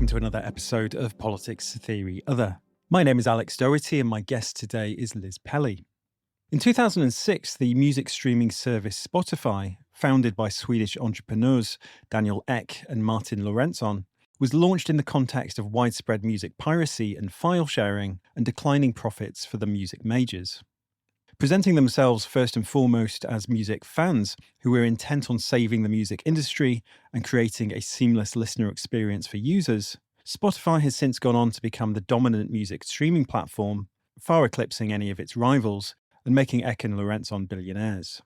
welcome to another episode of Politics Theory Other. My name is Alex Doherty and my guest today is Liz Pelly. In 2006, the music streaming service Spotify, founded by Swedish entrepreneurs Daniel Ek and Martin Lorentzon, was launched in the context of widespread music piracy and file sharing and declining profits for the music majors. Presenting themselves first and foremost as music fans who were intent on saving the music industry and creating a seamless listener experience for users, Spotify has since gone on to become the dominant music streaming platform, far eclipsing any of its rivals and making Ek and Lorentzon billionaires.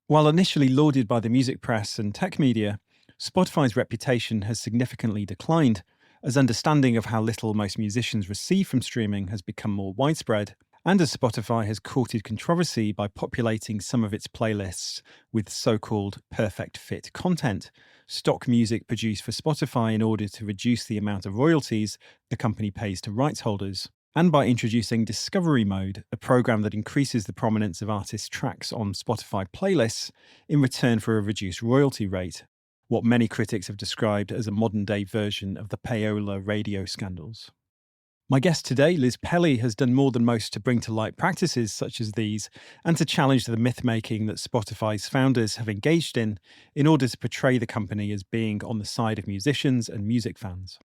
While initially lauded by the music press and tech media, Spotify's reputation has significantly declined as understanding of how little most musicians receive from streaming has become more widespread, and as Spotify has courted controversy by populating some of its playlists with so-called perfect fit content, stock music produced for Spotify in order to reduce the amount of royalties the company pays to rights holders, and by introducing Discovery Mode, a program that increases the prominence of artists' tracks on Spotify playlists in return for a reduced royalty rate, what many critics have described as a modern-day version of the payola radio scandals. My guest today, Liz Pelly, has done more than most to bring to light practices such as these and to challenge the myth-making that Spotify's founders have engaged in order to portray the company as being on the side of musicians and music fans.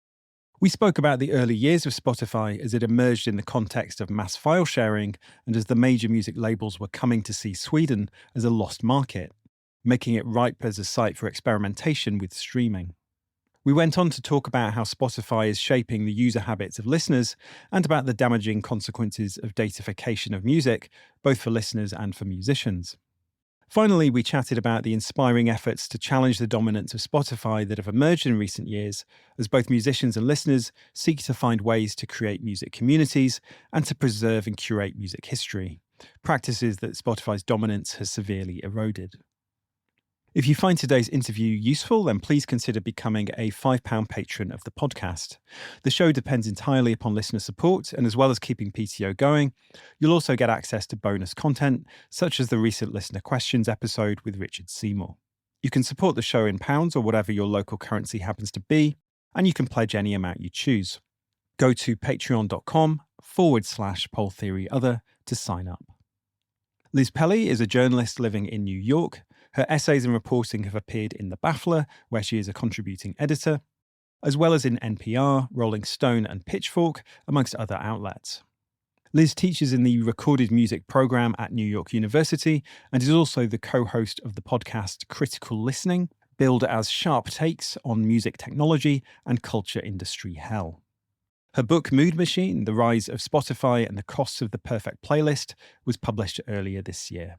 We spoke about the early years of Spotify as it emerged in the context of mass file sharing and as the major music labels were coming to see Sweden as a lost market, making it ripe as a site for experimentation with streaming. We went on to talk about how Spotify is shaping the user habits of listeners and about the damaging consequences of datafication of music, both for listeners and for musicians. Finally, we chatted about the inspiring efforts to challenge the dominance of Spotify that have emerged in recent years, as both musicians and listeners seek to find ways to create music communities and to preserve and curate music history, practices that Spotify's dominance has severely eroded. If you find today's interview useful, then please consider becoming a £5 patron of the podcast. The show depends entirely upon listener support, and as well as keeping PTO going, you'll also get access to bonus content, such as the recent listener questions episode with Richard Seymour. You can support the show in pounds or whatever your local currency happens to be, and you can pledge any amount you choose. Go to patreon.com/poletheoryother to sign up. Liz Pelly is a journalist living in New York. Her essays and reporting have appeared in The Baffler, where she is a contributing editor, as well as in NPR, Rolling Stone and Pitchfork, amongst other outlets. Liz teaches in the recorded music program at New York University and is also the co-host of the podcast Critical Listening, billed as sharp takes on music technology and culture industry hell. Her book Mood Machine, The Rise of Spotify and the Costs of the Perfect Playlist, was published earlier this year.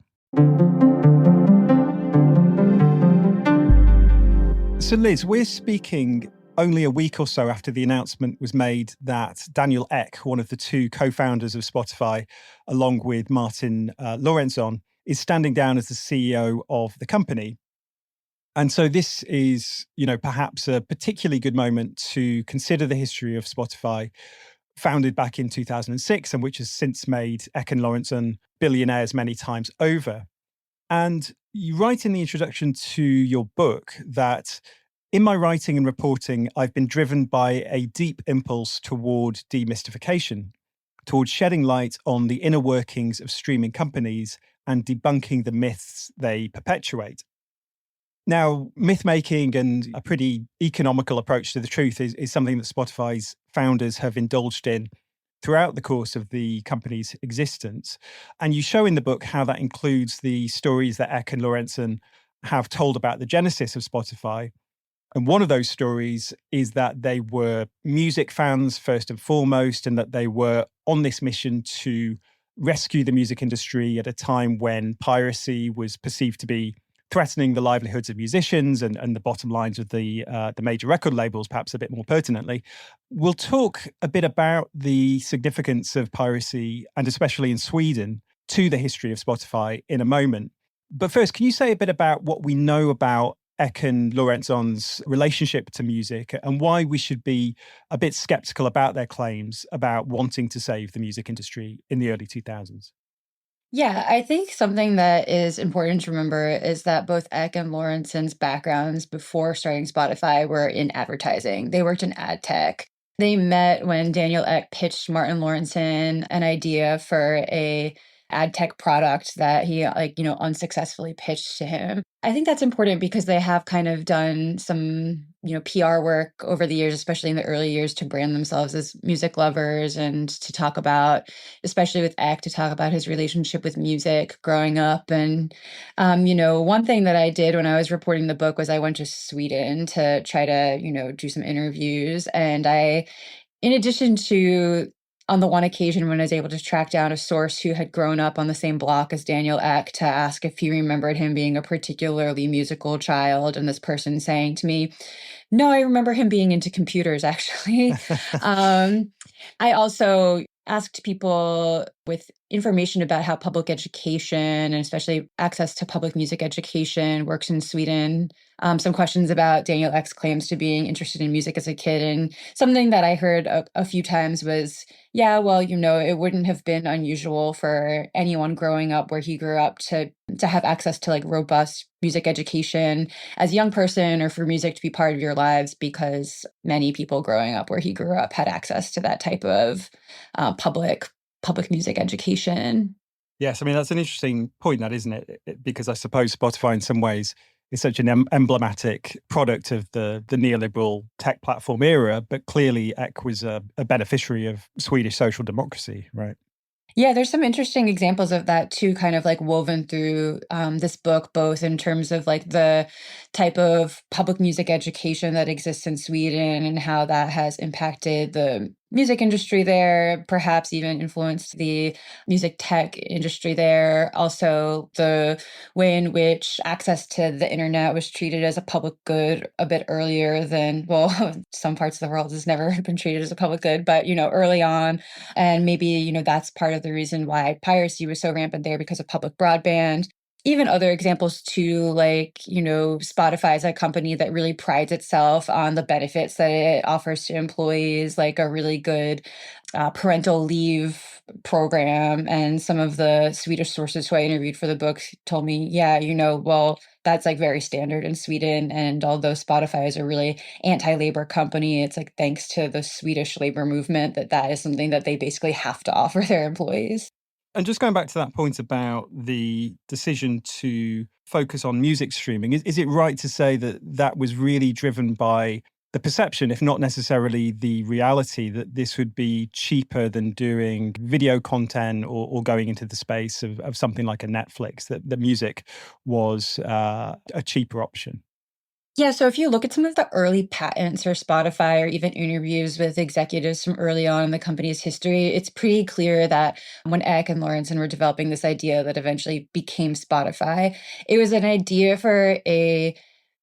So Liz, we're speaking only a week or so after the announcement was made that Daniel Ek, one of the two co-founders of Spotify, along with Martin Lorentzon, is standing down as the CEO of the company. And so this is, perhaps a particularly good moment to consider the history of Spotify, founded back in 2006, and which has since made Ek and Lorentzon billionaires many times over. And you write in the introduction to your book that in my writing and reporting, I've been driven by a deep impulse toward demystification, toward shedding light on the inner workings of streaming companies and debunking the myths they perpetuate. Now, myth-making and a pretty economical approach to the truth is something that Spotify's founders have indulged in throughout the course of the company's existence. And you show in the book how that includes the stories that Ek and Lorentzon have told about the genesis of Spotify. And one of those stories is that they were music fans first and foremost, and that they were on this mission to rescue the music industry at a time when piracy was perceived to be threatening the livelihoods of musicians and the bottom lines of the major record labels, perhaps a bit more pertinently. We'll talk a bit about the significance of piracy, and especially in Sweden, to the history of Spotify in a moment. But first, can you say a bit about what we know about Ek and Lorentzon's relationship to music and why we should be a bit skeptical about their claims about wanting to save the music industry in the early 2000s? Yeah, I think something that is important to remember is that both Ek and Lorentzon's backgrounds before starting Spotify were in advertising. They worked in ad tech. They met when Daniel Ek pitched Martin Lorentzon an idea for a ad tech product that he unsuccessfully pitched to him. I think that's important because they have kind of done some, PR work over the years, especially in the early years, to brand themselves as music lovers and to talk about, especially with Ek, to talk about his relationship with music growing up. And, one thing that I did when I was reporting the book was I went to Sweden to try to, do some interviews. And in addition to, on the one occasion when I was able to track down a source who had grown up on the same block as Daniel Ek to ask if he remembered him being a particularly musical child, and this person saying to me, no, I remember him being into computers, actually. um, I also asked people with information about how public education and especially access to public music education works in Sweden. Some questions about Daniel Ek's claims to being interested in music as a kid. And something that I heard a few times was, yeah, well, it wouldn't have been unusual for anyone growing up where he grew up to have access to like robust music education as a young person, or for music to be part of your lives, because many people growing up where he grew up had access to that type of public music education. Yes, I mean, that's an interesting point, that, isn't it? Because I suppose Spotify, in some ways, is such an emblematic product of the neoliberal tech platform era, but clearly Ek was a beneficiary of Swedish social democracy, right? Yeah, there's some interesting examples of that too, kind of like woven through this book, both in terms of like the type of public music education that exists in Sweden and how that has impacted the music industry there, perhaps even influenced the music tech industry there. Also, the way in which access to the internet was treated as a public good a bit earlier than, well, some parts of the world has never been treated as a public good, but, early on. And maybe, that's part of the reason why piracy was so rampant there, because of public broadband. Even other examples too, like, Spotify is a company that really prides itself on the benefits that it offers to employees, like a really good parental leave program. And some of the Swedish sources who I interviewed for the book told me, yeah, well, that's like very standard in Sweden. And although Spotify is a really anti-labor company, it's like thanks to the Swedish labor movement that is something that they basically have to offer their employees. And just going back to that point about the decision to focus on music streaming, is it right to say that that was really driven by the perception, if not necessarily the reality, that this would be cheaper than doing video content or going into the space of something like a Netflix, that the music was a cheaper option? Yeah, so if you look at some of the early patents for Spotify, or even interviews with executives from early on in the company's history, it's pretty clear that when Ek and Lorenzen were developing this idea that eventually became Spotify, it was an idea for a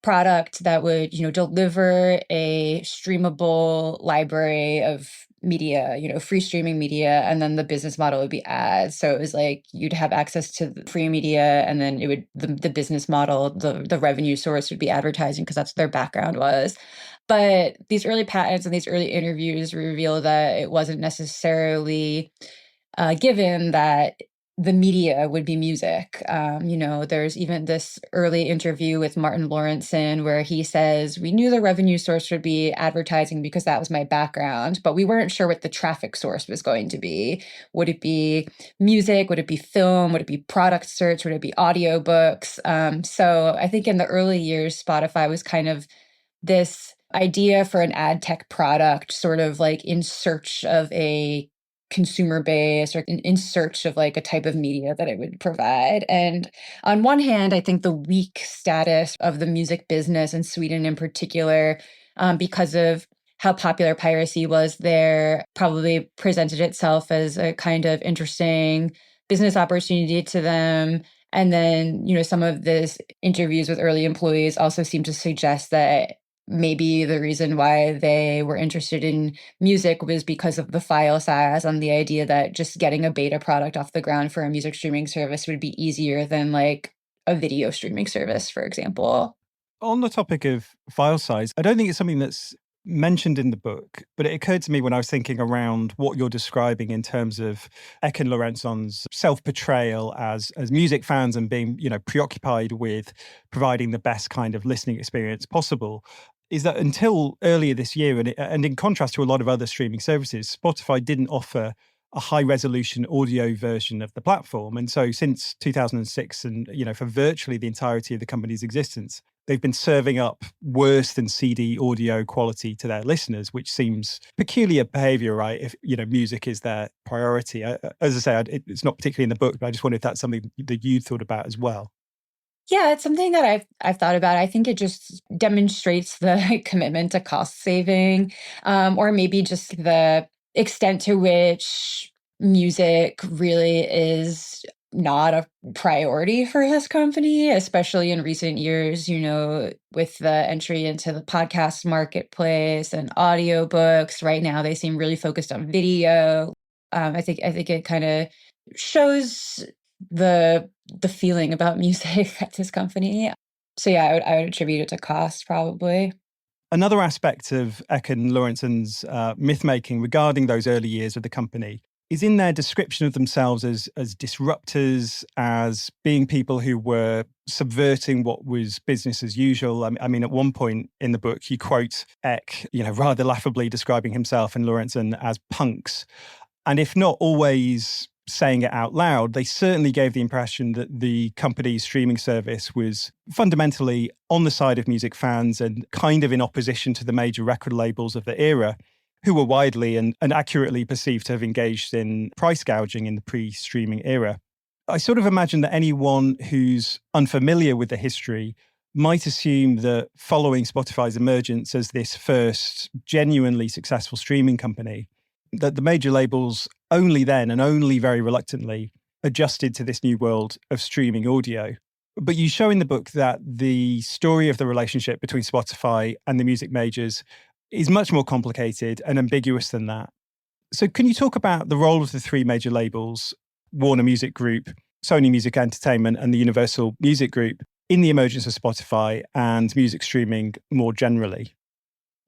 product that would, deliver a streamable library of media, free streaming media, and then the business model would be ads. So it was like you'd have access to the free media, and then it would the business model, the revenue source would be advertising, because that's what their background was. But these early patents and these early interviews reveal that it wasn't necessarily given that the media would be music. There's even this early interview with Martin Lorentzon where he says, we knew the revenue source would be advertising because that was my background, but we weren't sure what the traffic source was going to be. Would it be music? Would it be film? Would it be product search? Would it be audiobooks? So I think in the early years, Spotify was kind of this idea for an ad tech product, sort of like in search of a consumer base, or in search of like a type of media that it would provide. And on one hand, I think the weak status of the music business in Sweden in particular, because of how popular piracy was there, probably presented itself as a kind of interesting business opportunity to them. And then, some of this interviews with early employees also seem to suggest that maybe the reason why they were interested in music was because of the file size, and the idea that just getting a beta product off the ground for a music streaming service would be easier than like a video streaming service, for example. On the topic of file size, I don't think it's something that's mentioned in the book, but it occurred to me when I was thinking around what you're describing in terms of Ek and Lorentzon's self-portrayal as music fans and being, preoccupied with providing the best kind of listening experience possible. Is that until earlier this year, and in contrast to a lot of other streaming services, Spotify didn't offer a high resolution audio version of the platform. And so since 2006 and, for virtually the entirety of the company's existence, they've been serving up worse than CD audio quality to their listeners, which seems peculiar behavior, right? If, music is their priority. As I say, it's not particularly in the book, but I just wonder if that's something that you thought about as well. Yeah, it's something that I've thought about. I think it just demonstrates the commitment to cost saving, or maybe just the extent to which music really is not a priority for this company, especially in recent years, with the entry into the podcast marketplace and audiobooks. Right now, they seem really focused on video. I think it kind of shows the feeling about music at this company. So yeah, I would attribute it to cost probably. Another aspect of Ek and Lorentzon's myth-making regarding those early years of the company is in their description of themselves as disruptors, as being people who were subverting what was business as usual. I mean, at one point in the book, you quote Ek, rather laughably describing himself and Lorentzon as punks. And if not always saying it out loud, they certainly gave the impression that the company's streaming service was fundamentally on the side of music fans and kind of in opposition to the major record labels of the era, who were widely and accurately perceived to have engaged in price gouging in the pre-streaming era. I sort of imagine that anyone who's unfamiliar with the history might assume that following Spotify's emergence as this first genuinely successful streaming company, that the major labels only then and only very reluctantly adjusted to this new world of streaming audio. But you show in the book that the story of the relationship between Spotify and the music majors is much more complicated and ambiguous than that. So can you talk about the role of the three major labels, Warner Music Group, Sony Music Entertainment, and the Universal Music Group, in the emergence of Spotify and music streaming more generally?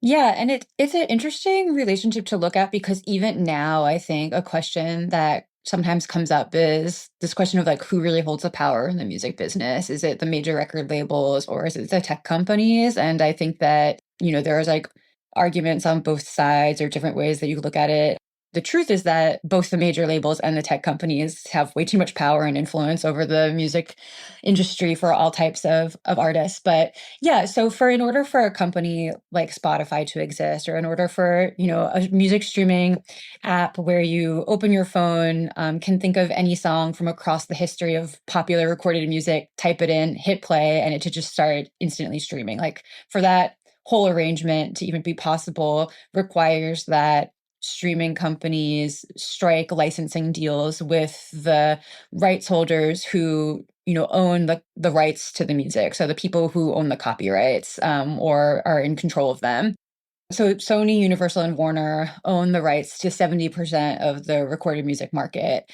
Yeah, and it's an interesting relationship to look at because even now, I think a question that sometimes comes up is this question of like who really holds the power in the music business? Is it the major record labels or is it the tech companies? And I think that, there's like arguments on both sides or different ways that you could look at it. The truth is that both the major labels and the tech companies have way too much power and influence over the music industry for all types of artists. But yeah, so in order for a company like Spotify to exist, or in order for, a music streaming app where you open your phone, can think of any song from across the history of popular recorded music, type it in, hit play, and it to just start instantly streaming. Like for that whole arrangement to even be possible requires that streaming companies strike licensing deals with the rights holders who own the rights to the music, so the people who own the copyrights, or are in control of them. So Sony, Universal, and Warner own the rights to 70% of the recorded music market.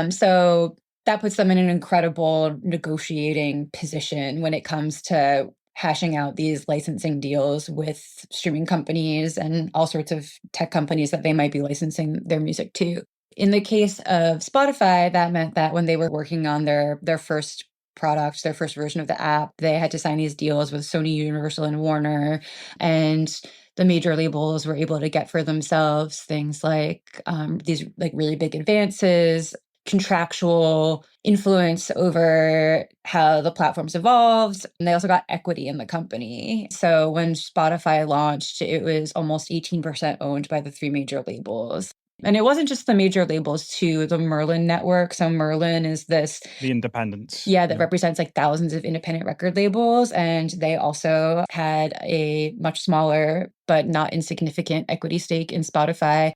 So that puts them in an incredible negotiating position when it comes to hashing out these licensing deals with streaming companies and all sorts of tech companies that they might be licensing their music to. In the case of Spotify, that meant that when they were working on their first product, their first version of the app, they had to sign these deals with Sony, Universal, and Warner. And the major labels were able to get for themselves things like these like really big advances, contractual influence over how the platforms evolved. And they also got equity in the company. So when Spotify launched, it was almost 18% owned by the three major labels. And it wasn't just the major labels too, the Merlin network. So Merlin is this, The independents. yeah, that represents like thousands of independent record labels. And they also had a much smaller but not insignificant equity stake in Spotify.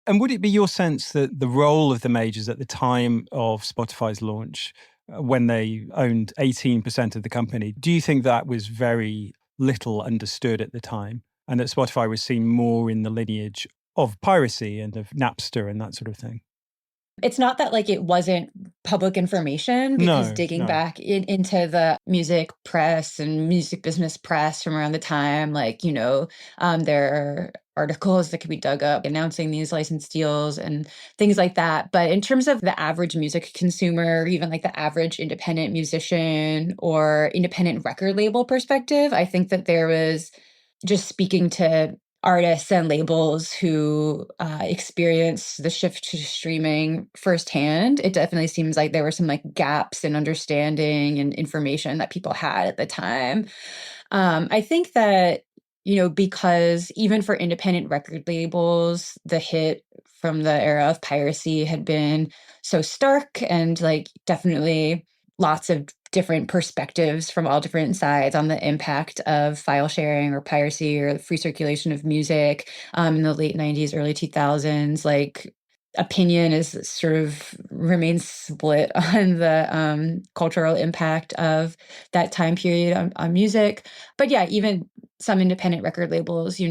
And would it be your sense that the role of the majors at the time of Spotify's launch, when they owned 18% of the company, do you think that was very little understood at the time? And that Spotify was seen more in the lineage of piracy and of Napster and that sort of thing? It's not that like it wasn't public information, because No, digging no. back into the music press and music business press from around the time, like, there are articles that could be dug up announcing these license deals and things like that. But in terms of the average music consumer, even like the average independent musician or independent record label perspective, I think that there was, just speaking to artists and labels who experienced the shift to streaming firsthand, it definitely seems like there were some like gaps in understanding and information that people had at the time. I think that, because even for independent record labels, the hit from the era of piracy had been so stark, and like definitely lots of different perspectives from all different sides on the impact of file sharing or piracy or free circulation of music in the late 90s, early 2000s. Like, opinion is sort of remains split on the cultural impact of that time period on music. But yeah, even some independent record labels,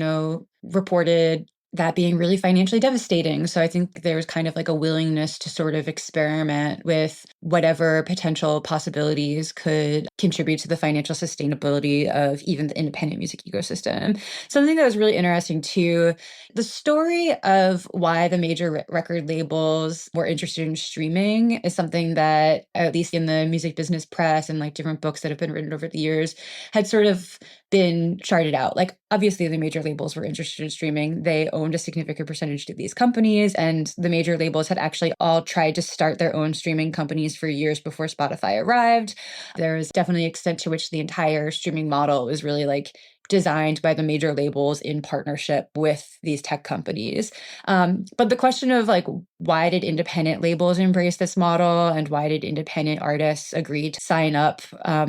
reported that being really financially devastating. So I think there was kind of like a willingness to sort of experiment with whatever potential possibilities could contribute to the financial sustainability of even the independent music ecosystem. Something that was really interesting too, the story of why the major record labels were interested in streaming is something that, at least in the music business press and like different books that have been written over the years, had sort of been charted out. Like, obviously, the major labels were interested in streaming. They owned a significant percentage of these companies, and the major labels had actually all tried to start their own streaming companies for years before Spotify arrived. There was definitely an extent to which the entire streaming model was really like designed by the major labels in partnership with these tech companies. But the question of like, why did independent labels embrace this model, and why did independent artists agree to sign up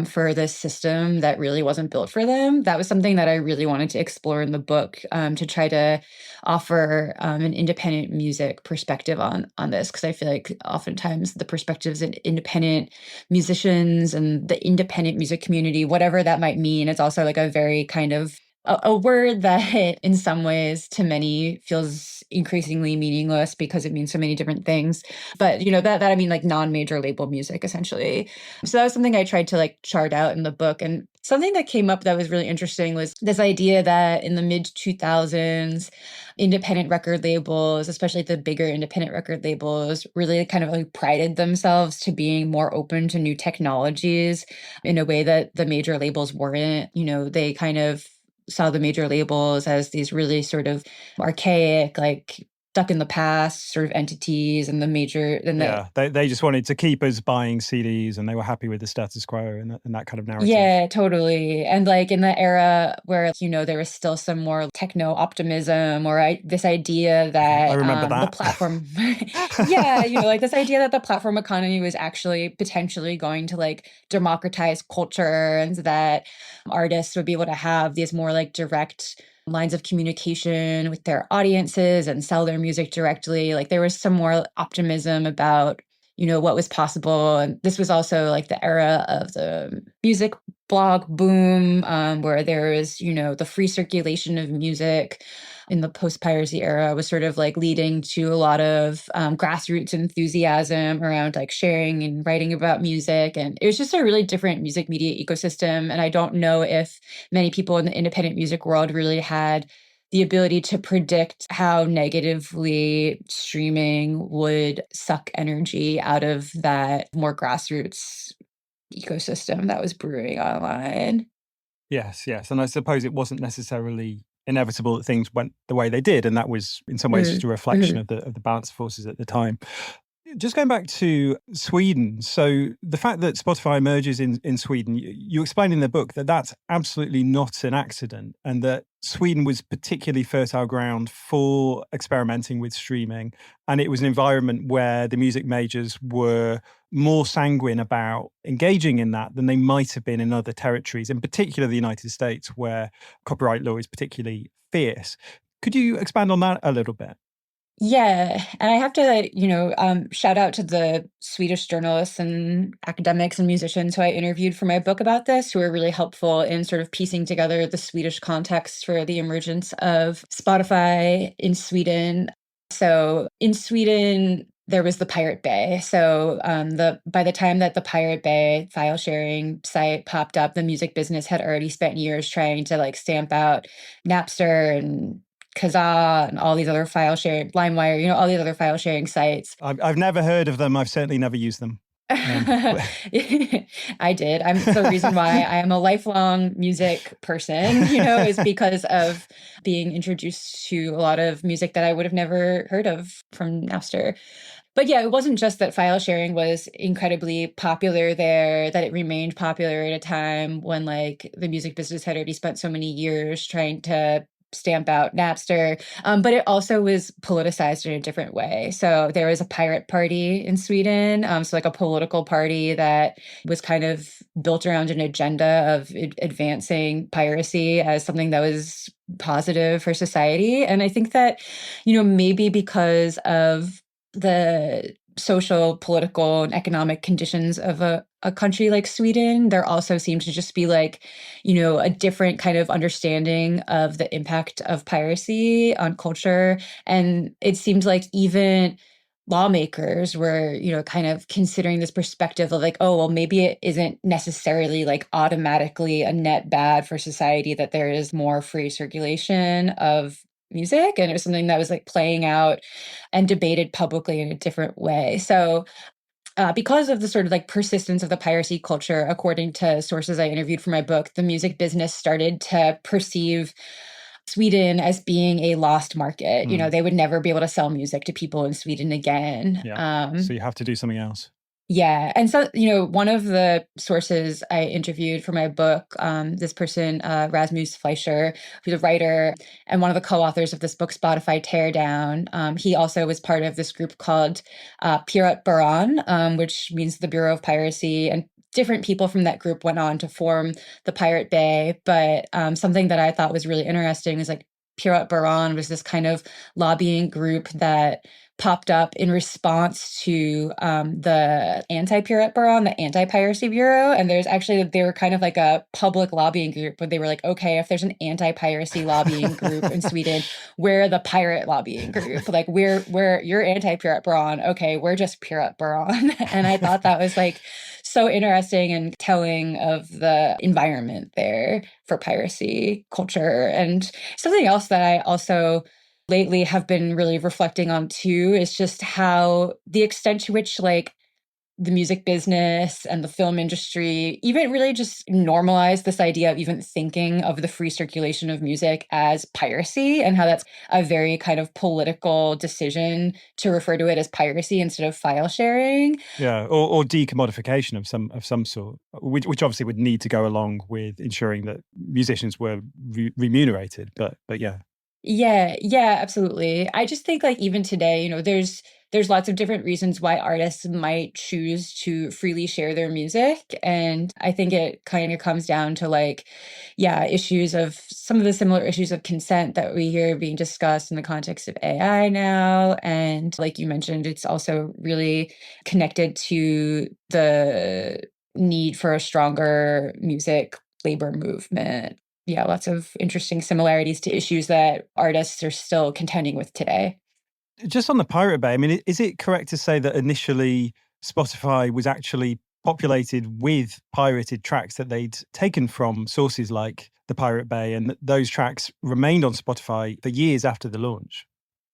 for this system that really wasn't built for them? That was something that I really wanted to explore in the book, to try to offer an independent music perspective on this, because I feel like oftentimes the perspectives in independent musicians and the independent music community, whatever that might mean, it's also like a very kind of a word that in some ways to many feels increasingly meaningless because it means so many different things. But that I mean like non-major label music essentially. So that was something I tried to like chart out in the book. And something that came up that was really interesting was this idea that in the mid 2000s, independent record labels, especially the bigger independent record labels, really kind of like prided themselves to being more open to new technologies in a way that the major labels weren't. They kind of saw the major labels as these really sort of archaic, like stuck in the past sort of entities, and Yeah, they just wanted to keep us buying CDs, and they were happy with the status quo and that kind of narrative. yeah, totally. And like in the era where, there was still some more techno optimism, or this idea I that remember the that. platform, yeah, like this idea that the platform economy was actually potentially going to like democratize culture, and that artists would be able to have these more like direct lines of communication with their audiences and sell their music directly. Like there was some more optimism about what was possible. And this was also like the era of the music blog boom, where there was, the free circulation of music in the post-piracy era was sort of like leading to a lot of grassroots enthusiasm around like sharing and writing about music. And it was just a really different music media ecosystem. And I don't know if many people in the independent music world really had the ability to predict how negatively streaming would suck energy out of that more grassroots ecosystem that was brewing online. Yes, yes. And I suppose it wasn't necessarily inevitable that things went the way they did. And that was in some ways just Mm, a reflection mhm. of the balance of forces at the time. Just going back to Sweden, so the fact that Spotify emerges in Sweden, you explain in the book that that's absolutely not an accident, and that Sweden was particularly fertile ground for experimenting with streaming. And it was an environment where the music majors were more sanguine about engaging in that than they might have been in other territories, in particular the United States, where copyright law is particularly fierce. Could you expand on that a little bit? Yeah, and I have to, shout out to the Swedish journalists and academics and musicians who I interviewed for my book about this, who were really helpful in sort of piecing together the Swedish context for the emergence of Spotify in Sweden. So in Sweden, there was the Pirate Bay. So the by the time that the Pirate Bay file sharing site popped up, the music business had already spent years trying to like stamp out Napster and Kazaa and all these other file sharing, LimeWire, all these other file sharing sites. I've never heard of them. I've certainly never used them. I did. The reason why I am a lifelong music person, is because of being introduced to a lot of music that I would have never heard of from Napster. But yeah, it wasn't just that file sharing was incredibly popular there, that it remained popular at a time when like the music business had already spent so many years trying to stamp out Napster, but it also was politicized in a different way. So there was a pirate party in Sweden, so like a political party that was kind of built around an agenda of advancing piracy as something that was positive for society. And I think that, maybe because of the social, political, and economic conditions of a country like Sweden, there also seems to just be like, a different kind of understanding of the impact of piracy on culture. And it seems like even lawmakers were, kind of considering this perspective of like, oh, well, maybe it isn't necessarily like automatically a net bad for society that there is more free circulation of music. And it was something that was like playing out and debated publicly in a different way. So because of the sort of like persistence of the piracy culture, according to sources I interviewed for my book, the music business started to perceive Sweden as being a lost market. They would never be able to sell music to people in Sweden again. Yeah. So you have to do something else. Yeah. And so, one of the sources I interviewed for my book, this person, Rasmus Fleischer, who's a writer and one of the co-authors of this book, Spotify Teardown, he also was part of this group called Pirat Baran, which means the Bureau of Piracy. And different people from that group went on to form the Pirate Bay. But something that I thought was really interesting is like Pirat Baran was this kind of lobbying group that popped up in response to the anti-Pirate Bureau, the Anti-Piracy Bureau. And they were kind of like a public lobbying group, but they were like, okay, if there's an anti-piracy lobbying group in Sweden, we're the pirate lobbying group. Like you're anti-Pirate Bureau. Okay, we're just Pirate Bureau. And I thought that was like so interesting and telling of the environment there for piracy culture. And something else that I also lately have been really reflecting on too is just how the extent to which like the music business and the film industry even really just normalize this idea of even thinking of the free circulation of music as piracy, and how that's a very kind of political decision to refer to it as piracy instead of file sharing. Yeah, or decommodification of some sort, which obviously would need to go along with ensuring that musicians were remunerated. But yeah. Yeah, absolutely. I just think like even today, there's lots of different reasons why artists might choose to freely share their music. And I think it kind of comes down to like, issues of some of the similar issues of consent that we hear being discussed in the context of AI now. And like you mentioned, it's also really connected to the need for a stronger music labor movement. Yeah, lots of interesting similarities to issues that artists are still contending with today. Just on the Pirate Bay, I mean, is it correct to say that initially Spotify was actually populated with pirated tracks that they'd taken from sources like the Pirate Bay, and that those tracks remained on Spotify for years after the launch?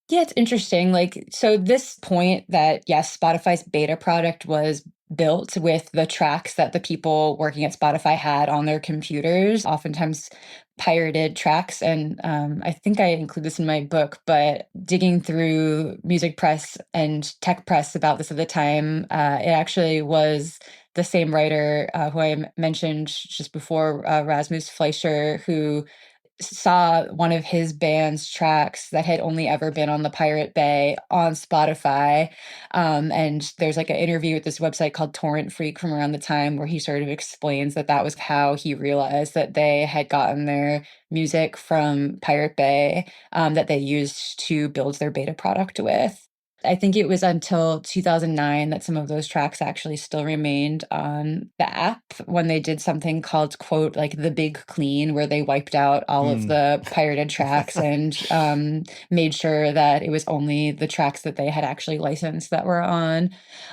Yeah, it's interesting. Like, so this point that, yes, Spotify's beta product was built with the tracks that the people working at Spotify had on their computers, oftentimes pirated tracks. And I think I include this in my book, but digging through music press and tech press about this at the time, it actually was the same writer who I mentioned just before, Rasmus Fleischer, who saw one of his band's tracks that had only ever been on the Pirate Bay on Spotify. And there's like an interview with this website called Torrent Freak from around the time where he sort of explains that that was how he realized that they had gotten their music from Pirate Bay that they used to build their beta product with. I think it was until 2009 that some of those tracks actually still remained on the app when they did something called, quote, like the big clean, where they wiped out all of Mm. the pirated tracks and made sure that it was only the tracks that they had actually licensed that were on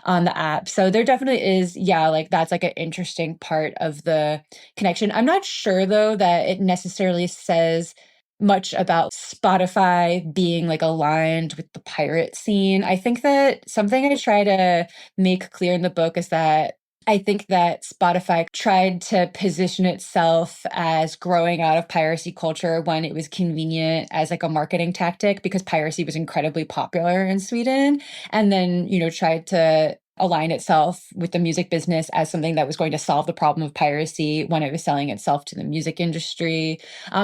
the app. So there definitely is, yeah, like that's like an interesting part of the connection. I'm not sure though that it necessarily says much about Spotify being like aligned with the pirate scene. I think that something I try to make clear in the book is that I think that Spotify tried to position itself as growing out of piracy culture when it was convenient as like a marketing tactic because piracy was incredibly popular in Sweden. And then, tried to align itself with the music business as something that was going to solve the problem of piracy when it was selling itself to the music industry.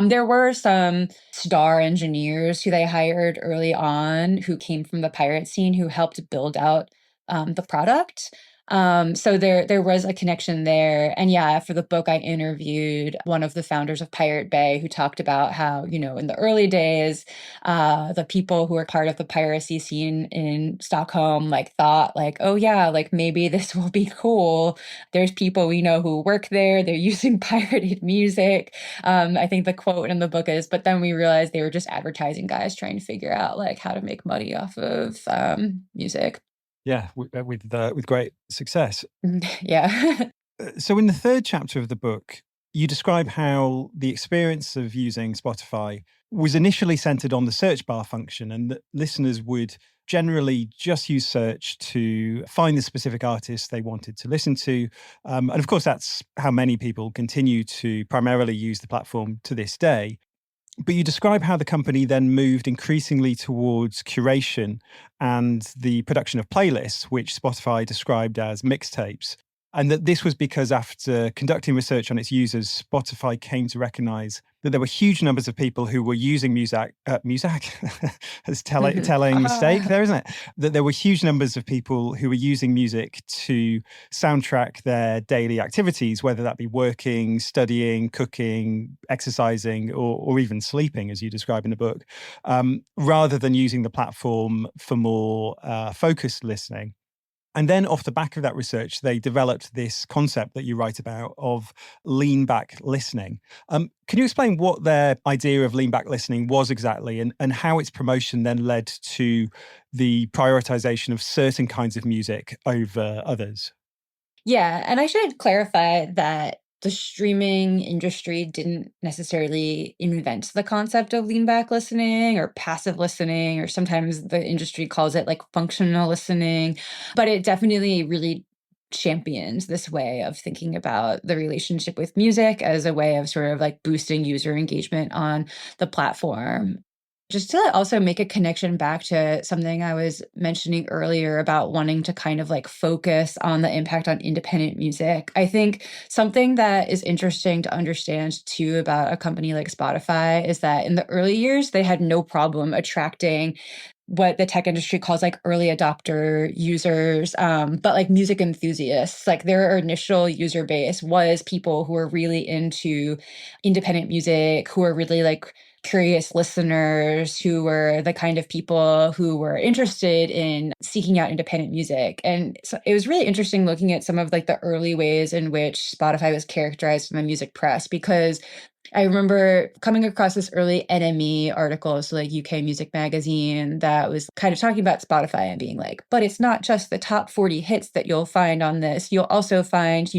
There were some star engineers who they hired early on who came from the pirate scene who helped build out the product. So there was a connection there. And yeah, for the book, I interviewed one of the founders of Pirate Bay who talked about how, in the early days, the people who were part of the piracy scene in Stockholm like thought like, oh yeah, like maybe this will be cool. There's people we know who work there. They're using pirated music. I think the quote in the book is, but then we realized they were just advertising guys trying to figure out like how to make money off of music. Yeah, with great success. Yeah. So, in the third chapter of the book, you describe how the experience of using Spotify was initially centered on the search bar function, and that listeners would generally just use search to find the specific artists they wanted to listen to. And of course, that's how many people continue to primarily use the platform to this day. But you describe how the company then moved increasingly towards curation and the production of playlists, which Spotify described as mixtapes. And that this was because after conducting research on its users, Spotify came to recognize that there were huge numbers of people who were using music, it's telling mistake there, isn't it? That there were huge numbers of people who were using music to soundtrack their daily activities, whether that be working, studying, cooking, exercising, or even sleeping, as you describe in the book, rather than using the platform for more focused listening. And then off the back of that research, they developed this concept that you write about of lean back listening. Can you explain what their idea of lean back listening was exactly and how its promotion then led to the prioritization of certain kinds of music over others? Yeah, and I should clarify that the streaming industry didn't necessarily invent the concept of lean back listening or passive listening, or sometimes the industry calls it like functional listening, but it definitely really championed this way of thinking about the relationship with music as a way of sort of like boosting user engagement on the platform. Just to also make a connection back to something I was mentioning earlier about wanting to kind of like focus on the impact on independent music. I think something that is interesting to understand too about a company like Spotify is that in the early years, they had no problem attracting what the tech industry calls like early adopter users, but like music enthusiasts. Like their initial user base was people who were really into independent music, who were really like curious listeners, who were the kind of people who were interested in seeking out independent music. And so it was really interesting looking at some of like the early ways in which Spotify was characterized in the music press, because I remember coming across this early NME article, so like UK Music Magazine, that was kind of talking about Spotify and being like, but it's not just the top 40 hits that you'll find on this. You'll also find,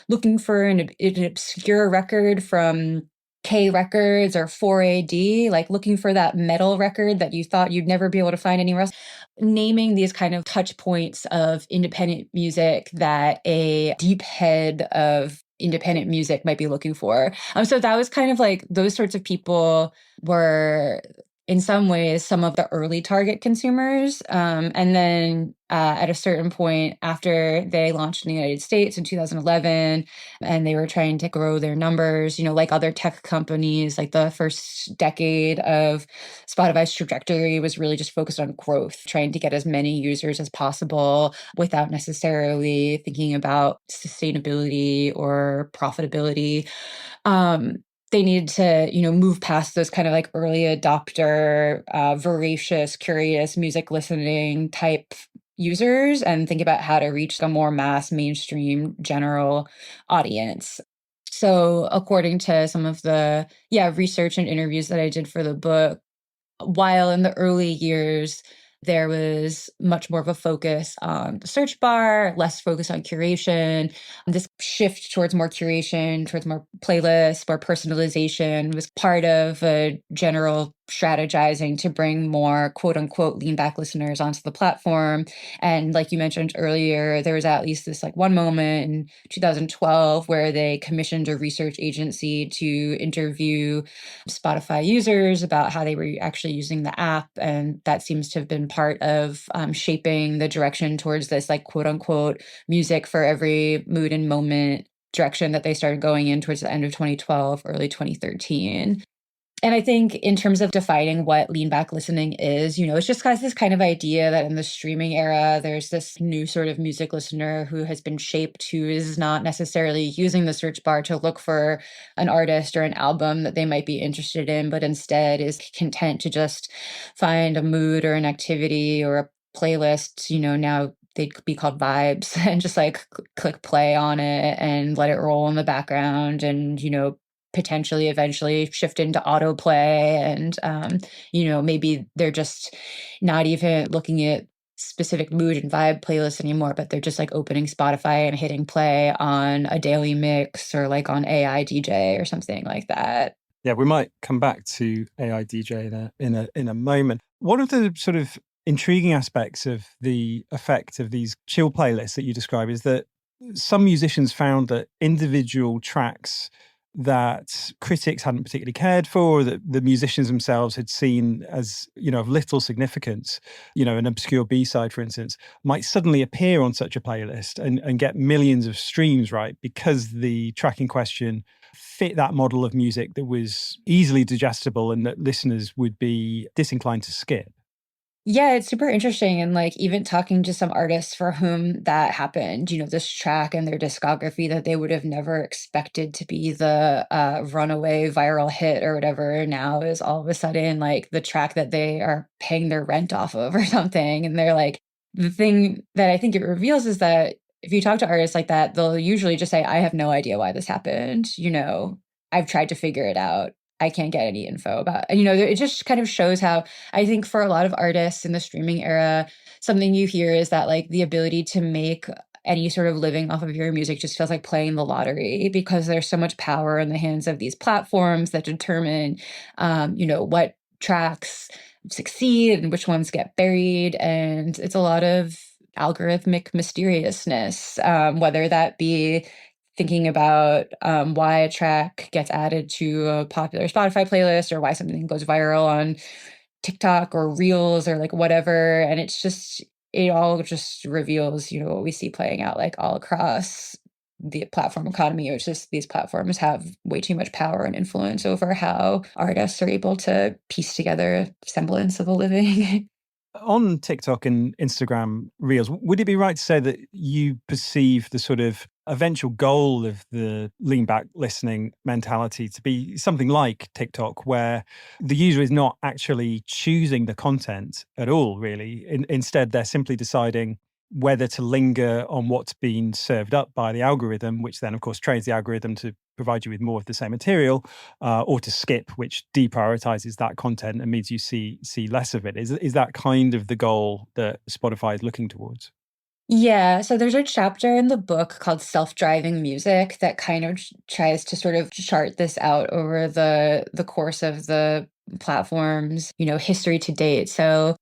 looking for an obscure record from K Records or 4AD, like looking for that metal record that you thought you'd never be able to find anywhere else, naming these kind of touch points of independent music that a deep head of independent music might be looking for. So that was kind of like those sorts of people were in some ways some of the early target consumers. And then at a certain point after they launched in the United States in 2011, and they were trying to grow their numbers, like other tech companies, like the first decade of Spotify's trajectory was really just focused on growth, trying to get as many users as possible without necessarily thinking about sustainability or profitability. they need to, move past those kind of like early adopter, voracious, curious music listening type users and think about how to reach a more mass, mainstream, general audience. So, according to some of the research and interviews that I did for the book, while in the early years, there was much more of a focus on the search bar, less focus on curation. This shift towards more curation, towards more playlists, more personalization was part of a general strategizing to bring more quote unquote lean back listeners onto the platform. And like you mentioned earlier, there was at least this like one moment in 2012 where they commissioned a research agency to interview Spotify users about how they were actually using the app. And that seems to have been part of shaping the direction towards this like quote unquote music for every mood and moment direction that they started going in towards the end of 2012, early 2013. And I think in terms of defining what lean back listening is, it's just got this kind of idea that in the streaming era, there's this new sort of music listener who has been shaped, who is not necessarily using the search bar to look for an artist or an album that they might be interested in, but instead is content to just find a mood or an activity or a playlist, now they'd be called vibes and just like click play on it and let it roll in the background and, potentially eventually shift into autoplay and maybe they're just not even looking at specific mood and vibe playlists anymore, but they're just like opening Spotify and hitting play on a daily mix or like on AI DJ or something like that. Yeah, we might come back to AI DJ there in a moment. One of the sort of intriguing aspects of the effect of these chill playlists that you describe is that some musicians found that individual tracks that critics hadn't particularly cared for, that the musicians themselves had seen as, of little significance, an obscure B-side, for instance, might suddenly appear on such a playlist and get millions of streams, right? Because the track in question fit that model of music that was easily digestible and that listeners would be disinclined to skip. Yeah, it's super interesting. And like even talking to some artists for whom that happened, this track and their discography that they would have never expected to be the runaway viral hit or whatever now is all of a sudden like the track that they are paying their rent off of or something. And they're like, the thing that I think it reveals is that if you talk to artists like that, they'll usually just say, I have no idea why this happened. I've tried to figure it out. I can't get any info about, it just kind of shows how I think for a lot of artists in the streaming era, something you hear is that like the ability to make any sort of living off of your music just feels like playing the lottery because there's so much power in the hands of these platforms that determine, what tracks succeed and which ones get buried. And it's a lot of algorithmic mysteriousness, whether that be thinking about why a track gets added to a popular Spotify playlist or why something goes viral on TikTok or Reels or like whatever. And it all just reveals, what we see playing out like all across the platform economy. It's just these platforms have way too much power and influence over how artists are able to piece together a semblance of a living. On TikTok and Instagram Reels, would it be right to say that you perceive the sort of eventual goal of the lean back listening mentality to be something like TikTok, where the user is not actually choosing the content at all, really? Instead, they're simply deciding whether to linger on what's been served up by the algorithm, which then, of course, trains the algorithm to provide you with more of the same material, or to skip, which deprioritizes that content and means you see less of it. Is that kind of the goal that Spotify is looking towards? Yeah, so there's a chapter in the book called Self-Driving Music that kind of tries to sort of chart this out over the course of the platform's, history to date. So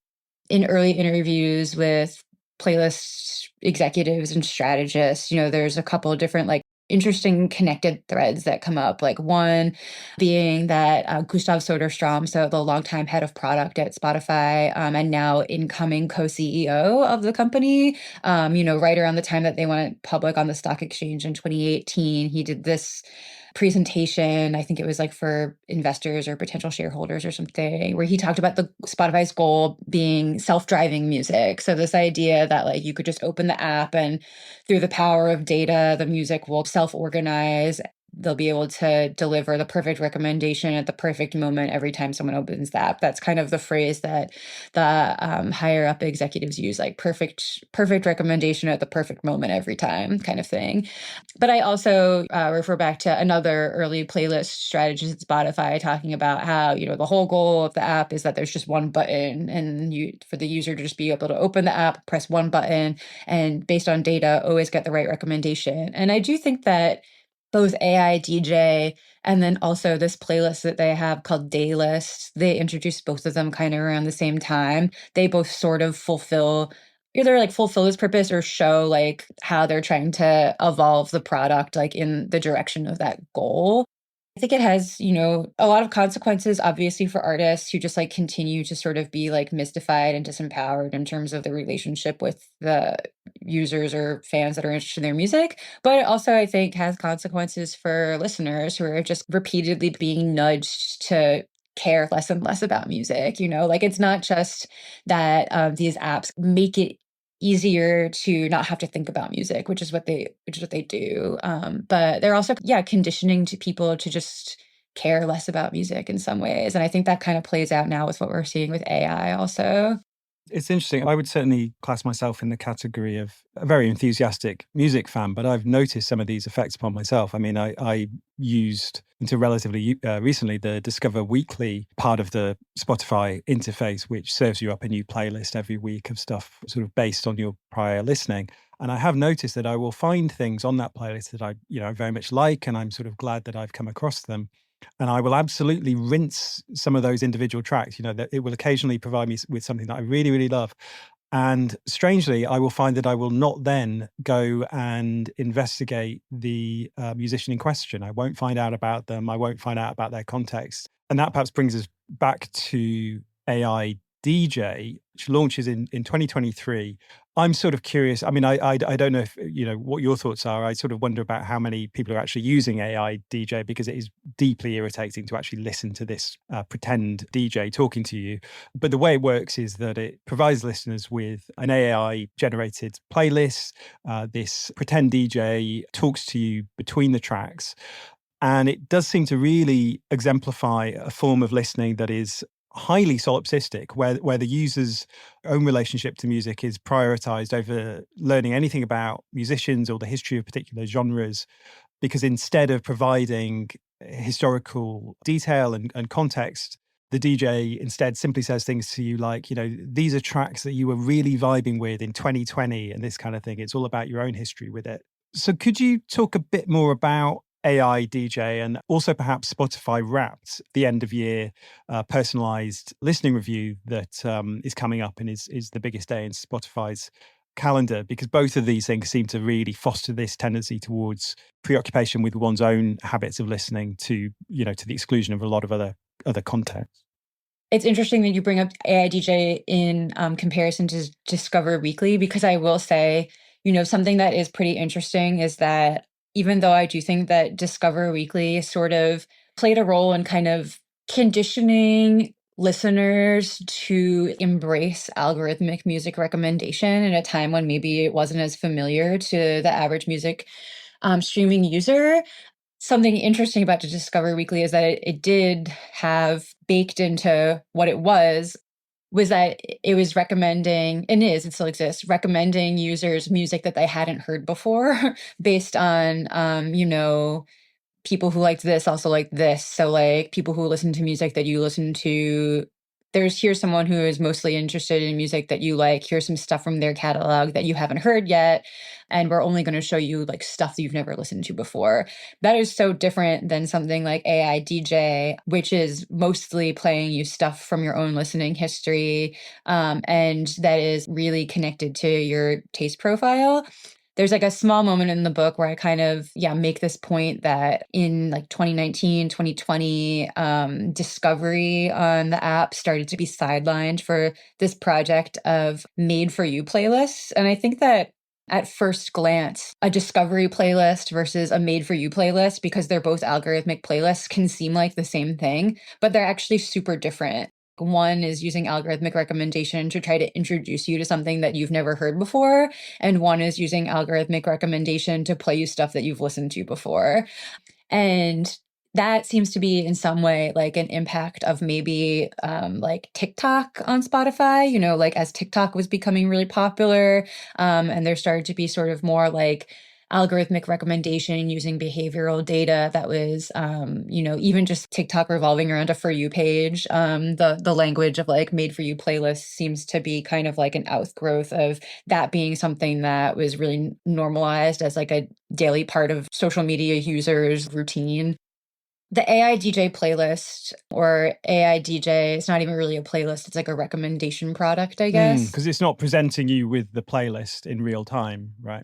in early interviews with playlist executives and strategists, there's a couple of different like interesting connected threads that come up. Like one being that Gustav Soderstrom, so the longtime head of product at Spotify, and now incoming co-CEO of the company, right around the time that they went public on the stock exchange in 2018, he did this presentation. I think it was like for investors or potential shareholders or something, where he talked about the Spotify's goal being self-driving music. So this idea that like you could just open the app and through the power of data, the music will self-organize. they'll be able to deliver the perfect recommendation at the perfect moment every time someone opens the app. That's kind of the phrase that the higher up executives use, like perfect recommendation at the perfect moment every time kind of thing. But I also refer back to another early playlist strategist at Spotify talking about how, the whole goal of the app is that there's just one button and for the user to just be able to open the app, press one button, and based on data, always get the right recommendation. And I do think that both AI DJ and then also this playlist that they have called Daylist, they introduced both of them kind of around the same time. They both sort of either like fulfill this purpose or show like how they're trying to evolve the product like in the direction of that goal. I think it has, a lot of consequences, obviously, for artists who just like continue to sort of be like mystified and disempowered in terms of the relationship with the users or fans that are interested in their music. But it also, I think, has consequences for listeners who are just repeatedly being nudged to care less and less about music. Like it's not just that these apps make it easier to not have to think about music, which is what they do. But they're also, yeah, conditioning to people to just care less about music in some ways. And I think that kind of plays out now with what we're seeing with AI also. It's interesting. I would certainly class myself in the category of a very enthusiastic music fan, but I've noticed some of these effects upon myself. I mean, I used until relatively recently the Discover Weekly part of the Spotify interface, which serves you up a new playlist every week of stuff sort of based on your prior listening. And I have noticed that I will find things on that playlist that I very much like, and I'm sort of glad that I've come across them. And I will absolutely rinse some of those individual tracks. That it will occasionally provide me with something that I really, really love. And strangely, I will find that I will not then go and investigate the musician in question. I won't find out about them. I won't find out about their context. And that perhaps brings us back to AI DJ, which launches in 2023. I'm sort of curious. I mean, I don't know if, what your thoughts are. I sort of wonder about how many people are actually using AI DJ, because it is deeply irritating to actually listen to this pretend DJ talking to you. But the way it works is that it provides listeners with an AI generated playlist. This pretend DJ talks to you between the tracks. And it does seem to really exemplify a form of listening that is highly solipsistic, where the user's own relationship to music is prioritized over learning anything about musicians or the history of particular genres, because instead of providing historical detail and context, the DJ instead simply says things to you like, these are tracks that you were really vibing with in 2020 and this kind of thing. It's all about your own history with it. So could you talk a bit more about AI DJ and also perhaps Spotify Wrapped, the end of year personalized listening review that is coming up and is the biggest day in Spotify's calendar? Because both of these things seem to really foster this tendency towards preoccupation with one's own habits of listening to the exclusion of a lot of other contexts. It's interesting that you bring up AI DJ in comparison to Discover Weekly, because I will say, something that is pretty interesting is that even though I do think that Discover Weekly sort of played a role in kind of conditioning listeners to embrace algorithmic music recommendation in a time when maybe it wasn't as familiar to the average music streaming user. Something interesting about the Discover Weekly is that it did have baked into what it was that it was recommending, and it still exists, recommending users music that they hadn't heard before based on, people who liked this also like this. So like people who listen to music that you listen to, here's someone who is mostly interested in music that you like. Here's some stuff from their catalog that you haven't heard yet. And we're only going to show you like stuff that you've never listened to before. That is so different than something like AI DJ, which is mostly playing you stuff from your own listening history. And that is really connected to your taste profile. There's like a small moment in the book where I kind of, make this point that in like 2019, 2020, discovery on the app started to be sidelined for this project of made for you playlists. And I think that at first glance, a discovery playlist versus a made for you playlist, because they're both algorithmic playlists, can seem like the same thing, but they're actually super different. One is using algorithmic recommendation to try to introduce you to something that you've never heard before. And one is using algorithmic recommendation to play you stuff that you've listened to before. And that seems to be in some way like an impact of maybe like TikTok on Spotify, like as TikTok was becoming really popular, and there started to be sort of more like algorithmic recommendation using behavioral data that was, even just TikTok revolving around a For You page. The language of like made for you playlists seems to be kind of like an outgrowth of that being something that was really normalized as like a daily part of social media users' routine. The AI DJ playlist or AI DJ, it's not even really a playlist, it's like a recommendation product, I guess. Because it's not presenting you with the playlist in real time, right?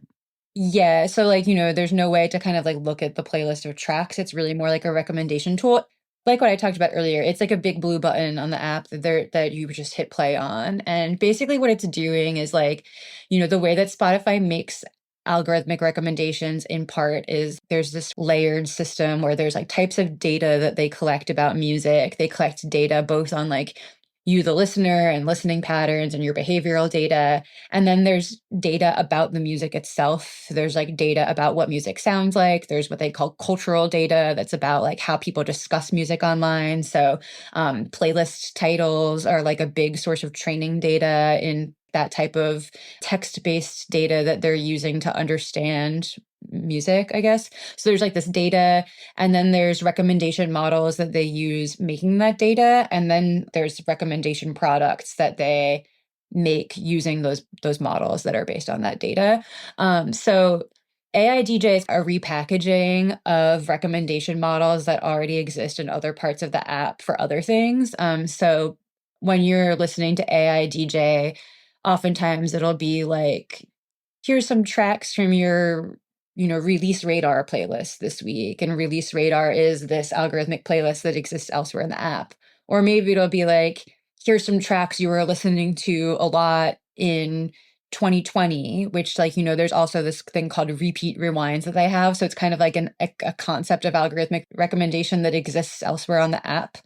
Yeah, so like, there's no way to kind of like look at the playlist of tracks. It's really more like a recommendation tool. Like what I talked about earlier, it's like a big blue button on the app that you just hit play on. And basically what it's doing is like, the way that Spotify makes algorithmic recommendations in part is there's this layered system where there's like types of data that they collect about music. They collect data both on like you, the listener, and listening patterns and your behavioral data. And then there's data about the music itself. There's like data about what music sounds like. There's what they call cultural data that's about like how people discuss music online. So playlist titles are like a big source of training data in that type of text-based data that they're using to understand music, I guess. So there's like this data, and then there's recommendation models that they use making that data, and then there's recommendation products that they make using those models that are based on that data. So AI DJs are repackaging of recommendation models that already exist in other parts of the app for other things. So when you're listening to AI DJ, oftentimes it'll be like, here's some tracks from your release radar playlist this week, and release radar is this algorithmic playlist that exists elsewhere in the app. Or maybe it'll be like, here's some tracks you were listening to a lot in 2020, which like, there's also this thing called repeat rewinds that they have. So it's kind of like a concept of algorithmic recommendation that exists elsewhere on the app.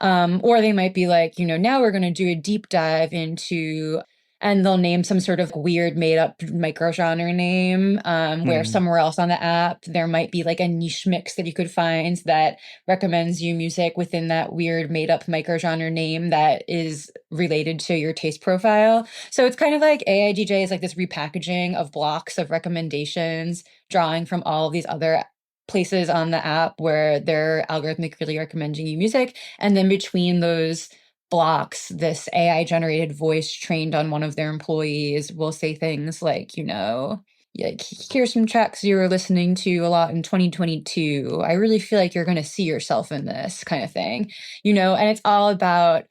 Or they might be like, now we're going to do a deep dive into, and they'll name some sort of weird made up microgenre name, where somewhere else on the app, there might be like a niche mix that you could find that recommends you music within that weird made up microgenre name that is related to your taste profile. So it's kind of like AI DJ is like this repackaging of blocks of recommendations, drawing from all of these other places on the app where they're algorithmically recommending you music. And then between those blocks, this AI generated voice trained on one of their employees will say things like, like, here's some tracks you were listening to a lot in 2022. I really feel like you're going to see yourself in this kind of thing, and it's all about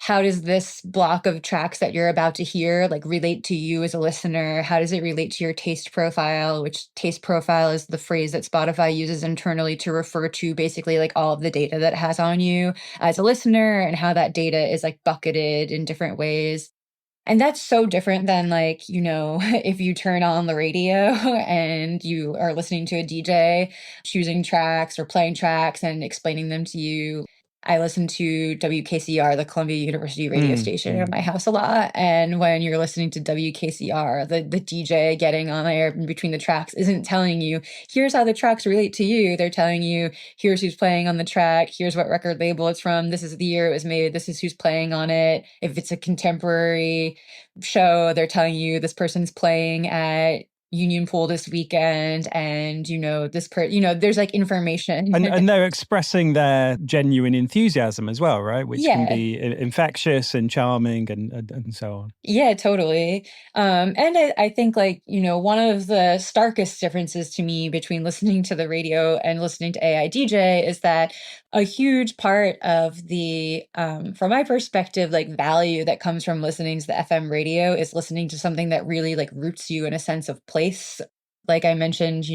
how does this block of tracks that you're about to hear like relate to you as a listener? How does it relate to your taste profile, which taste profile is the phrase that Spotify uses internally to refer to basically like all of the data that it has on you as a listener, and how that data is like bucketed in different ways. And that's so different than like, if you turn on the radio and you are listening to a DJ choosing tracks or playing tracks and explaining them to you. I listen to WKCR, the Columbia University radio station, at my house a lot. And when you're listening to WKCR, the DJ getting on there in between the tracks isn't telling you, here's how the tracks relate to you. They're telling you, here's who's playing on the track, here's what record label it's from, this is the year it was made, this is who's playing on it. If it's a contemporary show, they're telling you this person's playing at Union Pool this weekend, and there's like information. And they're expressing their genuine enthusiasm as well, right? Which can Yeah. be infectious and charming and so on. Yeah, totally. And I think like, one of the starkest differences to me between listening to the radio and listening to AI DJ is that a huge part of the, from my perspective, like value that comes from listening to the FM radio is listening to something that really like roots you in a sense of place. Like I mentioned,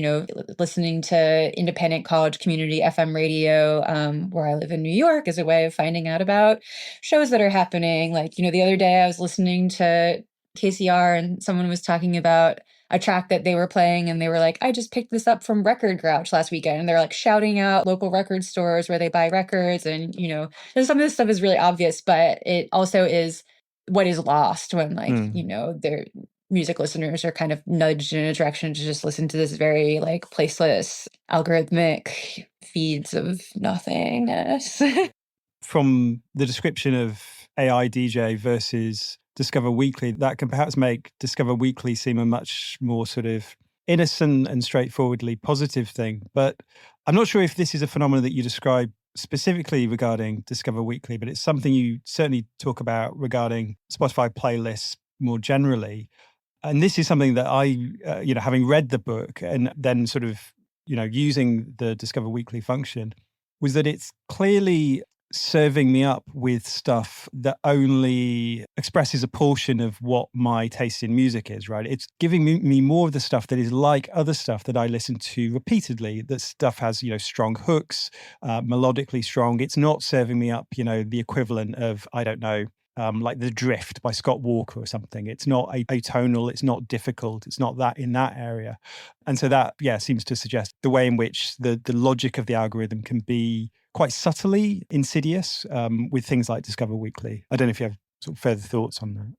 listening to independent college community FM radio, where I live in New York, is a way of finding out about shows that are happening. Like, the other day I was listening to KCR and someone was talking about a track that they were playing, and they were like, I just picked this up from Record Grouch last weekend. And they're like shouting out local record stores where they buy records. And, and some of this stuff is really obvious, but it also is what is lost when like, they're music listeners are kind of nudged in a direction to just listen to this very like placeless algorithmic feeds of nothingness. From the description of AI DJ versus Discover Weekly, that can perhaps make Discover Weekly seem a much more sort of innocent and straightforwardly positive thing. But I'm not sure if this is a phenomenon that you describe specifically regarding Discover Weekly, but it's something you certainly talk about regarding Spotify playlists more generally. And this is something that having read the book and then sort of, using the Discover Weekly function, was that it's clearly serving me up with stuff that only expresses a portion of what my taste in music is, right? It's giving me more of the stuff that is like other stuff that I listen to repeatedly. That stuff has, strong hooks, melodically strong. It's not serving me up, the equivalent of, I don't know, like The Drift by Scott Walker or something. It's not atonal, it's not difficult, it's not that in that area. And so that, seems to suggest the way in which the logic of the algorithm can be quite subtly insidious with things like Discover Weekly. I don't know if you have sort of further thoughts on that.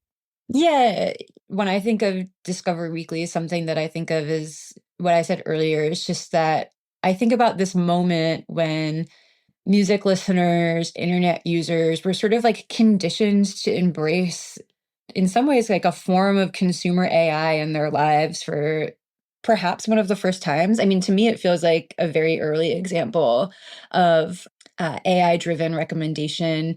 Yeah, when I think of Discover Weekly, something that I think of is what I said earlier. It's just that I think about this moment when music listeners, internet users were sort of like conditioned to embrace, in some ways, like a form of consumer AI in their lives for perhaps one of the first times. I mean, to me, it feels like a very early example of AI driven recommendation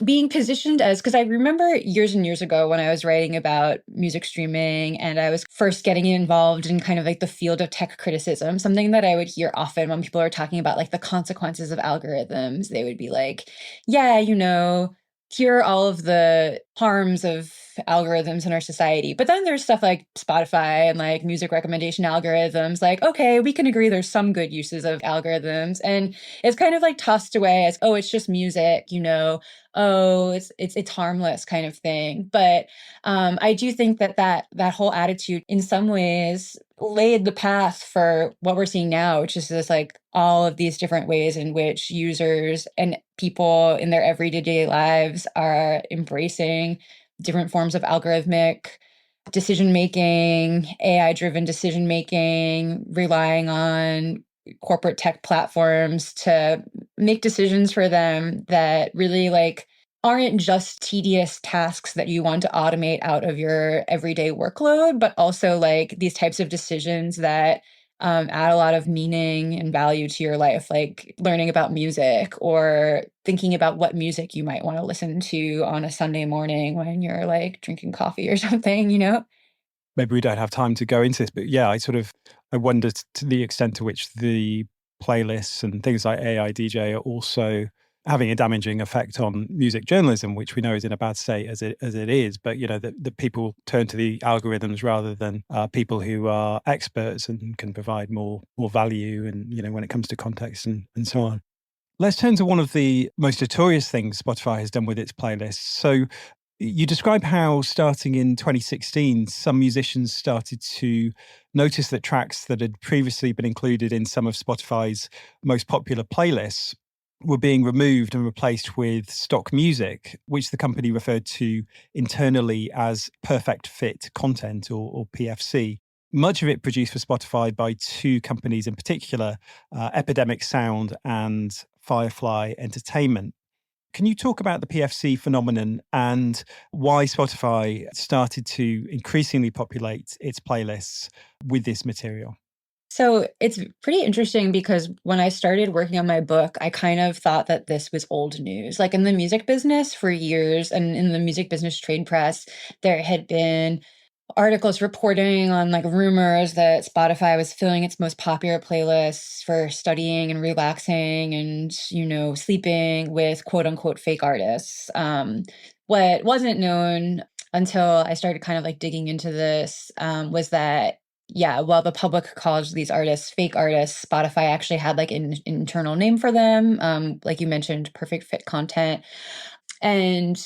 being positioned as, because I remember years and years ago when I was writing about music streaming and I was first getting involved in kind of like the field of tech criticism, something that I would hear often when people are talking about like the consequences of algorithms. They would be like, yeah, here are all of the harms of algorithms in our society. But then there's stuff like Spotify and like music recommendation algorithms. Like, okay, we can agree there's some good uses of algorithms. And it's kind of like tossed away as, oh, it's just music, oh, it's harmless kind of thing. But I do think that whole attitude in some ways laid the path for what we're seeing now, which is this like all of these different ways in which users and people in their everyday lives are embracing different forms of algorithmic decision making, AI driven decision making, relying on corporate tech platforms to make decisions for them that really like aren't just tedious tasks that you want to automate out of your everyday workload, but also like these types of decisions that add a lot of meaning and value to your life, like learning about music or thinking about what music you might want to listen to on a Sunday morning when you're like drinking coffee or something. Maybe we don't have time to go into this, but I wonder to the extent to which the playlists and things like AI DJ are also having a damaging effect on music journalism, which we know is in a bad state as it is. But the people turn to the algorithms rather than people who are experts and can provide more value, and when it comes to context and so on. Let's turn to one of the most notorious things Spotify has done with its playlists. So you describe how starting in 2016, some musicians started to notice that tracks that had previously been included in some of Spotify's most popular playlists were being removed and replaced with stock music, which the company referred to internally as perfect fit content, or PFC. Much of it produced for Spotify by two companies in particular, Epidemic Sound and Firefly Entertainment. Can you talk about the PFC phenomenon and why Spotify started to increasingly populate its playlists with this material? So it's pretty interesting because when I started working on my book, I kind of thought that this was old news. Like in the music business for years and in the music business trade press, there had been articles reporting on like rumors that Spotify was filling its most popular playlists for studying and relaxing and, sleeping with quote unquote fake artists. What wasn't known until I started kind of like digging into this was that, yeah, while the public calls these artists fake artists, Spotify actually had like an internal name for them. Like you mentioned, perfect fit content. And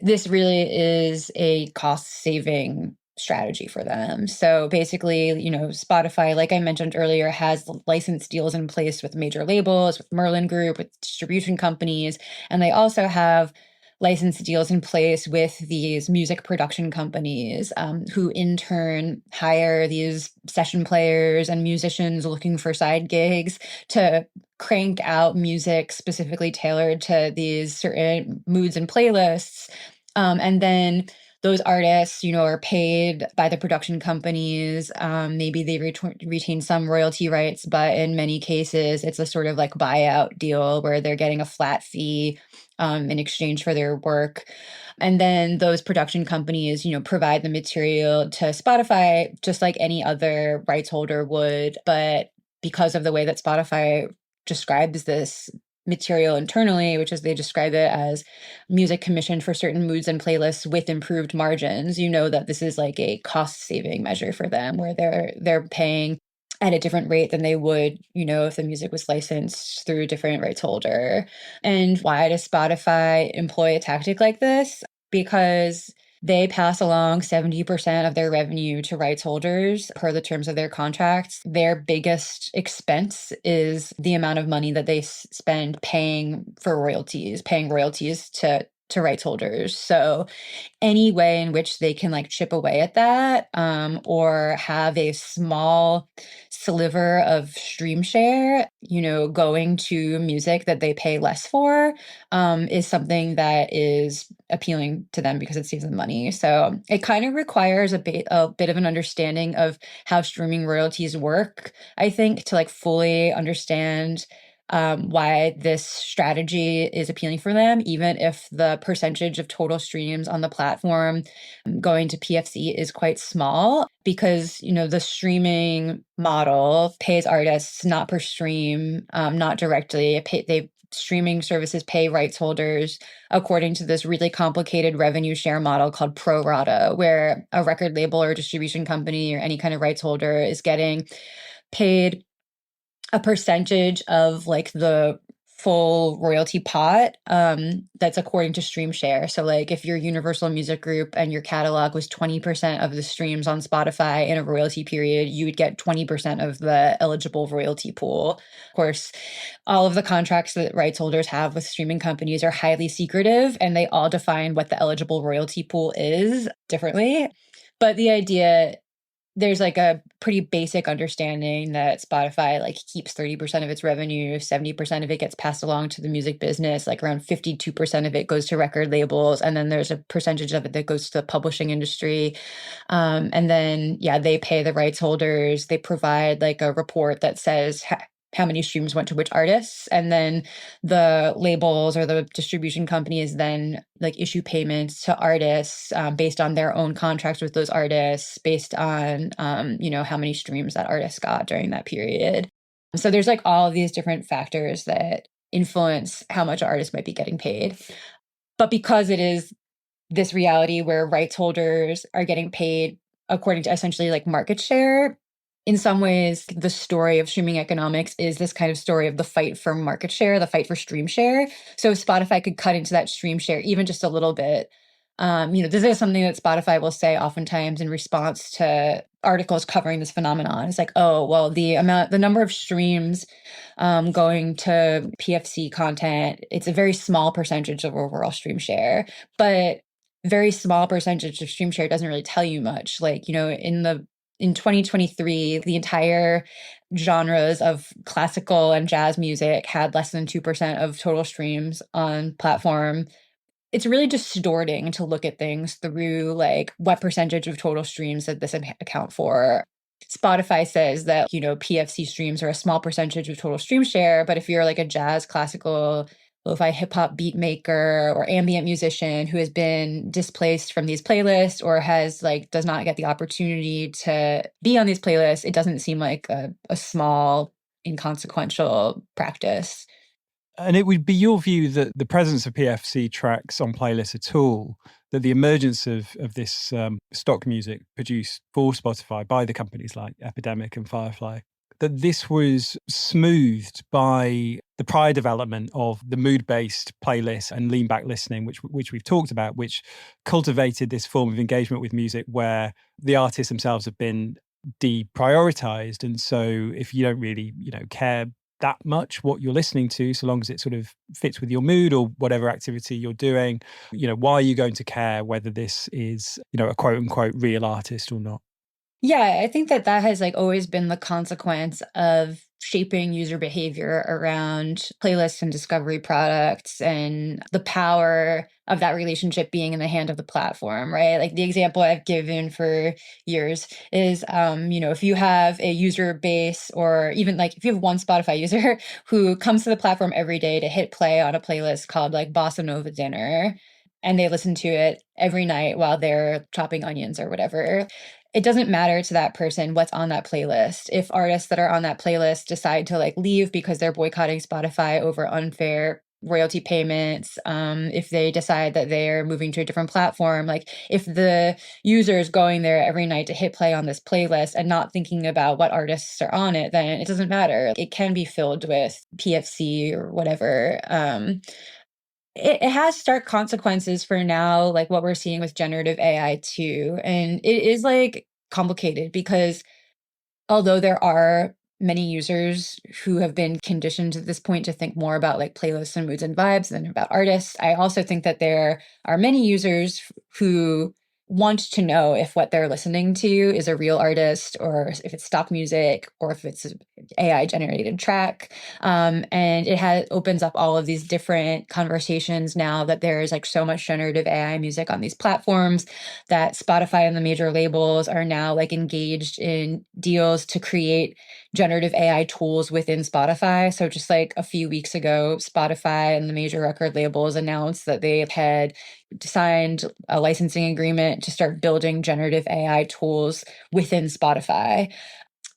this really is a cost saving strategy for them. So basically, Spotify, like I mentioned earlier, has license deals in place with major labels, with Merlin Group, with distribution companies, and they also have license deals in place with these music production companies, who in turn hire these session players and musicians looking for side gigs to crank out music specifically tailored to these certain moods and playlists. And then those artists, are paid by the production companies. Maybe they retain some royalty rights, but in many cases, it's a sort of like buyout deal where they're getting a flat fee in exchange for their work. And then those production companies, provide the material to Spotify just like any other rights holder would. But because of the way that Spotify describes this material internally, which is they describe it as music commissioned for certain moods and playlists with improved margins, that this is like a cost saving measure for them where they're paying at a different rate than they would, if the music was licensed through a different rights holder. And why does Spotify employ a tactic like this? Because they pass along 70% of their revenue to rights holders per the terms of their contracts. Their biggest expense is the amount of money that they spend paying royalties to rights holders. So any way in which they can like chip away at that, or have a small sliver of stream share, going to music that they pay less for, is something that is appealing to them because it saves them money. So it kind of requires a bit of an understanding of how streaming royalties work, I think, to like fully understand why this strategy is appealing for them, even if the percentage of total streams on the platform going to PFC is quite small, because, the streaming model pays artists not per stream, not directly. Streaming services pay rights holders according to this really complicated revenue share model called pro rata, where a record label or distribution company or any kind of rights holder is getting paid a percentage of like the full royalty pot, that's according to stream share. So like if you're Universal Music Group and your catalog was 20% of the streams on Spotify in a royalty period, you would get 20% of the eligible royalty pool. Of course, all of the contracts that rights holders have with streaming companies are highly secretive, and they all define what the eligible royalty pool is differently. But the idea, there's like a pretty basic understanding that Spotify like keeps 30% of its revenue, 70% of it gets passed along to the music business, like around 52% of it goes to record labels, and then there's a percentage of it that goes to the publishing industry. And then, they pay the rights holders. They provide like a report that says how many streams went to which artists, and then the labels or the distribution companies then like issue payments to artists based on their own contracts with those artists, based on how many streams that artist got during that period. So there's like all of these different factors that influence how much artists might be getting paid. But because it is this reality where rights holders are getting paid according to essentially like market share, in some ways, the story of streaming economics is this kind of story of the fight for market share, the fight for stream share. So if Spotify could cut into that stream share even just a little bit, this is something that Spotify will say oftentimes in response to articles covering this phenomenon. It's like, oh, well, the number of streams going to PFC content, it's a very small percentage of overall stream share, but very small percentage of stream share doesn't really tell you much. Like, in 2023, the entire genres of classical and jazz music had less than 2% of total streams on platform. It's really distorting to look at things through like what percentage of total streams does this account for. Spotify says that, PFC streams are a small percentage of total stream share, but if you're like a jazz, classical, lo-fi hip hop beat maker or ambient musician who has been displaced from these playlists or does not get the opportunity to be on these playlists, it doesn't seem like a small, inconsequential practice. And it would be your view that the presence of PFC tracks on playlists at all, that the emergence of this stock music produced for Spotify by the companies like Epidemic and Firefly, that this was smoothed by the prior development of the mood-based playlist and lean-back listening, which we've talked about, which cultivated this form of engagement with music where the artists themselves have been deprioritized. And so if you don't really, care that much what you're listening to, so long as it sort of fits with your mood or whatever activity you're doing. Why are you going to care whether this is, a quote unquote real artist or not? Yeah, I think that that has like always been the consequence of shaping user behavior around playlists and discovery products and the power of that relationship being in the hand of the platform, right? Like the example I've given for years is, if you have a user base or even like if you have one Spotify user who comes to the platform every day to hit play on a playlist called like Bossa Nova Dinner, and they listen to it every night while they're chopping onions or whatever, it doesn't matter to that person what's on that playlist. If artists that are on that playlist decide to like leave because they're boycotting Spotify over unfair royalty payments, if they decide that they're moving to a different platform, like if the user is going there every night to hit play on this playlist and not thinking about what artists are on it, then it doesn't matter. It can be filled with PFC or whatever. It has stark consequences for now, like what we're seeing with generative AI too. And it is like complicated because although there are many users who have been conditioned at this point to think more about like playlists and moods and vibes than about artists, I also think that there are many users who want to know if what they're listening to is a real artist or if it's stock music or if it's an AI generated track. And it opens up all of these different conversations now that there's like so much generative AI music on these platforms that Spotify and the major labels are now like engaged in deals to create generative AI tools within Spotify. So just like a few weeks ago, Spotify and the major record labels announced that they had signed a licensing agreement to start building generative AI tools within Spotify.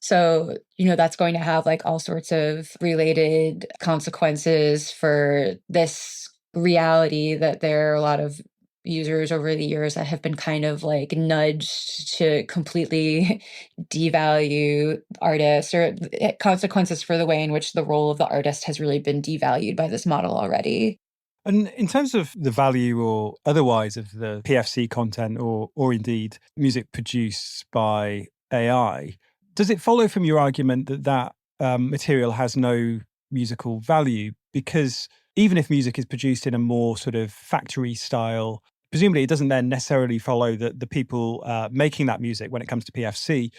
So, that's going to have like all sorts of related consequences for this reality that there are a lot of users over the years that have been kind of like nudged to completely devalue artists, or consequences for the way in which the role of the artist has really been devalued by this model already. And in terms of the value or otherwise of the PFC content or indeed music produced by AI, does it follow from your argument that material has no musical value? Because even if music is produced in a more sort of factory style, presumably it doesn't then necessarily follow that the people making that music, when it comes to PFC,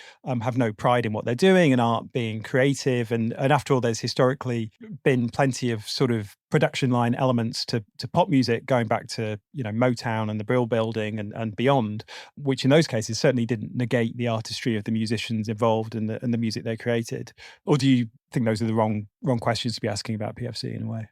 have no pride in what they're doing and aren't being creative. And after all, there's historically been plenty of sort of production line elements to pop music going back to, Motown and the Brill Building and beyond, which in those cases certainly didn't negate the artistry of the musicians involved and the music they created. Or do you think those are the wrong questions to be asking about PFC in a way?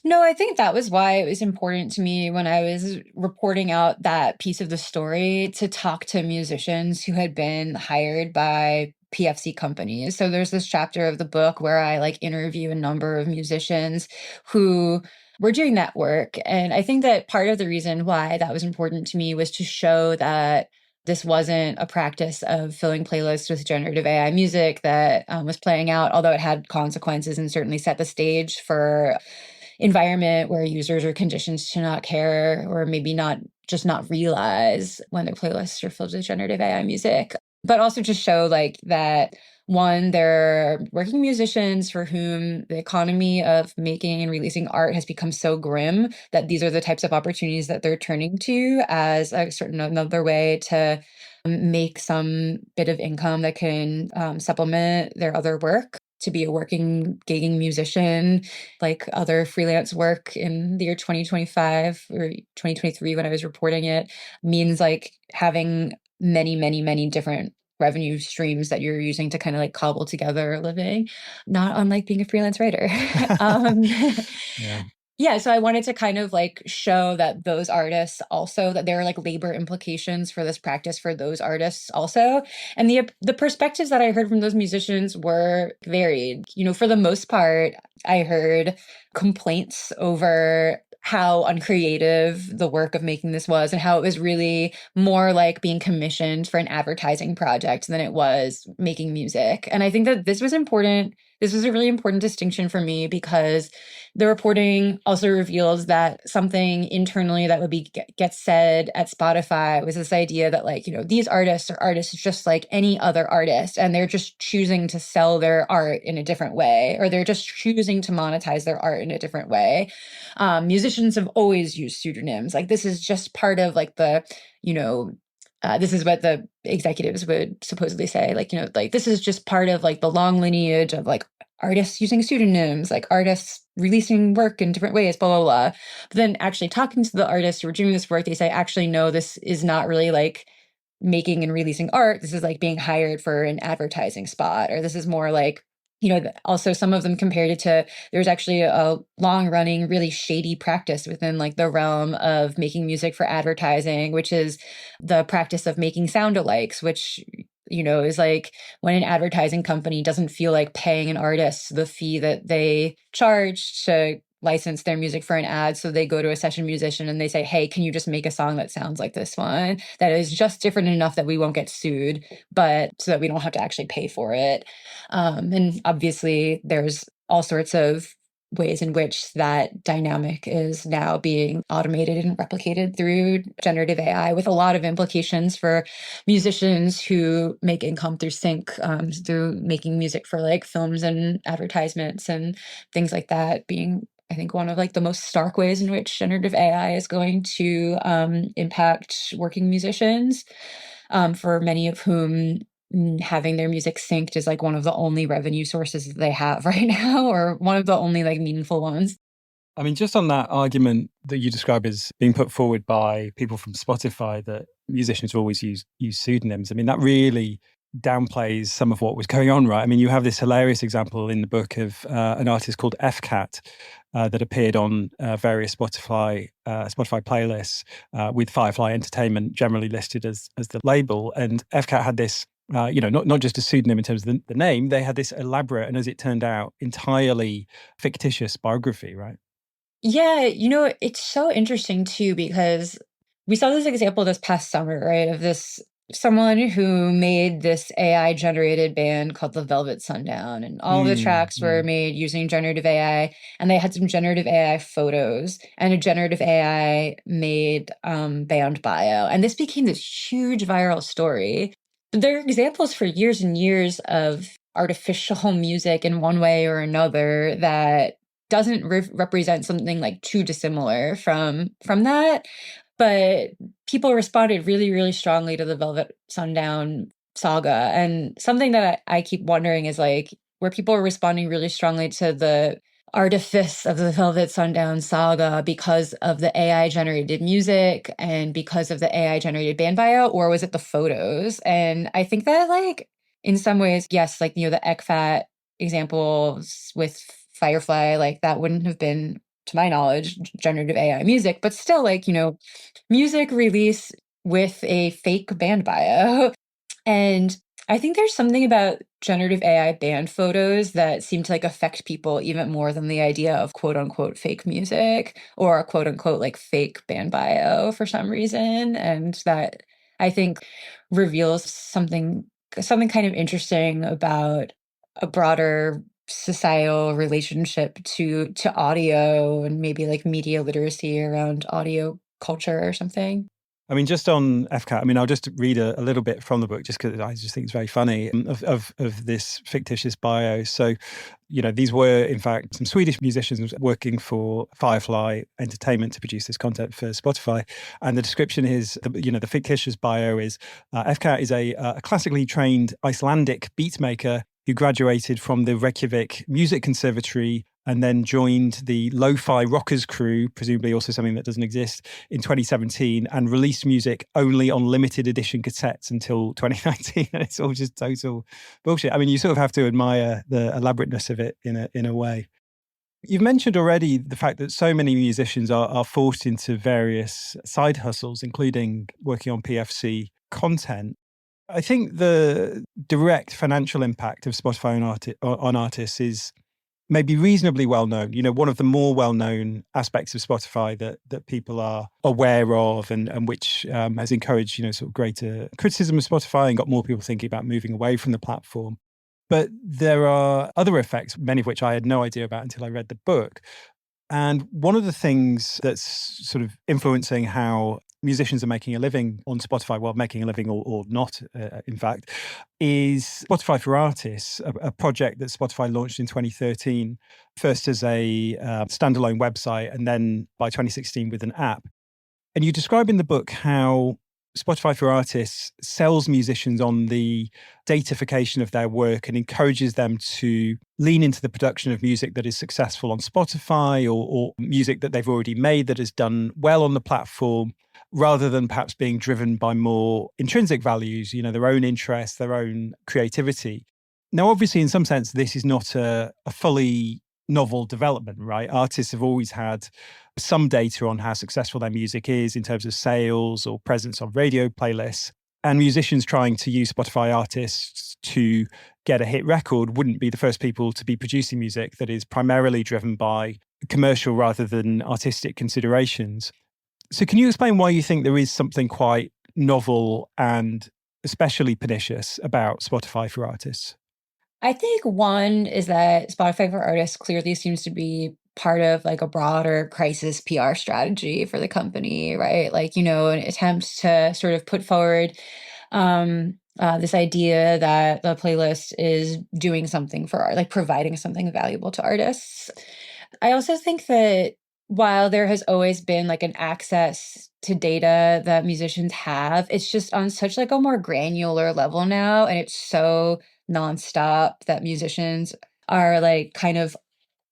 No, I think that was why it was important to me when I was reporting out that piece of the story to talk to musicians who had been hired by PFC companies. So there's this chapter of the book where I like interview a number of musicians who were doing that work. And I think that part of the reason why that was important to me was to show that this wasn't a practice of filling playlists with generative AI music that was playing out, although it had consequences and certainly set the stage for environment where users are conditioned to not care or maybe not realize when their playlists are filled with generative AI music. But also to show like that one, there are working musicians for whom the economy of making and releasing art has become so grim that these are the types of opportunities that they're turning to as a certain another way to make some bit of income that can supplement their other work. To be a working gigging musician, like other freelance work in the year 2025 or 2023 when I was reporting it, means like having many, many, many different revenue streams that you're using to kind of like cobble together a living, not unlike being a freelance writer. um, Yeah. yeah, so I wanted to kind of like show that those artists also, that there are like labor implications for this practice for those artists also. And the perspectives that I heard from those musicians were varied. For the most part, I heard complaints over how uncreative the work of making this was and how it was really more like being commissioned for an advertising project than it was making music. And I think that this was important. This is a really important distinction for me because the reporting also reveals that something internally that would be gets said at Spotify was this idea that like, these artists are artists just like any other artist, and they're just choosing to sell their art in a different way, or they're just choosing to monetize their art in a different way. Musicians have always used pseudonyms. Like this is just part of like this is what the executives would supposedly say, like this is just part of like the long lineage of like artists using pseudonyms, like artists releasing work in different ways, blah, blah, blah. But then actually talking to the artists who are doing this work, they say, actually, no, this is not really like making and releasing art. This is like being hired for an advertising spot, or this is more like, also some of them compared it to, there's actually a long running, really shady practice within like the realm of making music for advertising, which is the practice of making sound alikes, which is like when an advertising company doesn't feel like paying an artist the fee that they charge to license their music for an ad. So they go to a session musician and they say, hey, can you just make a song that sounds like this one? That is just different enough that we won't get sued, but so that we don't have to actually pay for it. And obviously there's all sorts of ways in which that dynamic is now being automated and replicated through generative AI, with a lot of implications for musicians who make income through sync, through making music for like films and advertisements and things like that, being I think one of like the most stark ways in which generative AI is going to impact working musicians, for many of whom having their music synced is like one of the only revenue sources that they have right now, or one of the only like meaningful ones. I mean, just on that argument that you describe as being put forward by people from Spotify that musicians always use pseudonyms, I mean, that really downplays some of what was going on, right? I mean, you have this hilarious example in the book of an artist called FCAT that appeared on various Spotify playlists with Firefly Entertainment generally listed as the label. And FCAT had this, not just a pseudonym in terms of the name, they had this elaborate and, as it turned out, entirely fictitious biography, right? Yeah, it's so interesting too, because we saw this example this past summer, right? Of this someone who made this AI generated band called the Velvet Sundown, and all of the tracks were made using generative AI, and they had some generative AI photos and a generative AI made band bio. And this became this huge viral story. But there are examples for years and years of artificial music in one way or another that doesn't represent something like too dissimilar from that, but people responded really, really strongly to the Velvet Sundown saga. And something that I keep wondering is like, where people are responding really strongly to the artifice of the Velvet Sundown saga because of the AI generated music and because of the AI generated band bio, or was it the photos? And I think that like in some ways, yes, like the ECFAT examples with Firefly, like that wouldn't have been, to my knowledge, generative AI music, but still like, music release with a fake band bio. And I think there's something about generative AI band photos that seem to like affect people even more than the idea of quote unquote fake music or quote unquote like fake band bio for some reason. And that I think reveals something kind of interesting about a broader societal relationship to audio and maybe like media literacy around audio culture or something. I mean, just on FCAT, I mean, I'll just read a little bit from the book just because I just think it's very funny of this fictitious bio. So, these were, in fact, some Swedish musicians working for Firefly Entertainment to produce this content for Spotify. And the description is, the fictitious bio is, FCAT is a classically trained Icelandic beatmaker who graduated from the Reykjavik Music Conservatory and then joined the Lo-Fi Rockers crew, presumably also something that doesn't exist, in 2017, and released music only on limited edition cassettes until 2019. And it's all just total bullshit. I mean, you sort of have to admire the elaborateness of it in a way. You've mentioned already the fact that so many musicians are forced into various side hustles, including working on PFC content. I think the direct financial impact of Spotify on artists is maybe reasonably well known. One of the more well-known aspects of Spotify that people are aware of and which has encouraged, sort of greater criticism of Spotify and got more people thinking about moving away from the platform But there are other effects, many of which I had no idea about until I read the book. And one of the things that's sort of influencing how musicians are making a living on Spotify, well, making a living or not, in fact, is Spotify for Artists, a project that Spotify launched in 2013, first as a standalone website, and then by 2016 with an app. And you describe in the book how Spotify for Artists sells musicians on the datafication of their work and encourages them to lean into the production of music that is successful on Spotify or music that they've already made that has done well on the platform, rather than perhaps being driven by more intrinsic values, their own interests, their own creativity. Now, obviously, in some sense, this is not a fully novel development, right? Artists have always had some data on how successful their music is in terms of sales or presence on radio playlists. And musicians trying to use Spotify artists to get a hit record wouldn't be the first people to be producing music that is primarily driven by commercial rather than artistic considerations. So can you explain why you think there is something quite novel and especially pernicious about Spotify for Artists? I think one is that Spotify for Artists clearly seems to be part of like a broader crisis PR strategy for the company, right? Like, an attempt to sort of put forward this idea that the playlist is doing something for art, like providing something valuable to artists. I also think that while there has always been like an access to data that musicians have, it's just on such like a more granular level now, and it's so nonstop that musicians are like kind of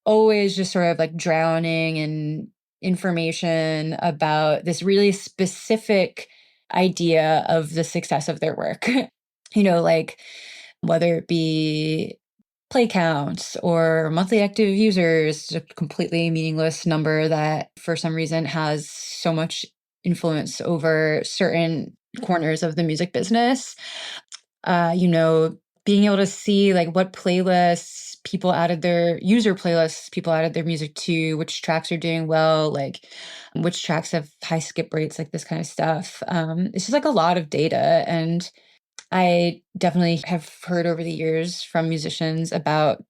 always just sort of like drowning in information about this really specific idea of the success of their work. Like whether it be play counts or monthly active users, a completely meaningless number that for some reason has so much influence over certain corners of the music business. Being able to see like what playlists people added their user playlists, people added their music to, which tracks are doing well, like which tracks have high skip rates, like this kind of stuff. It's just like a lot of data. And I definitely have heard over the years from musicians about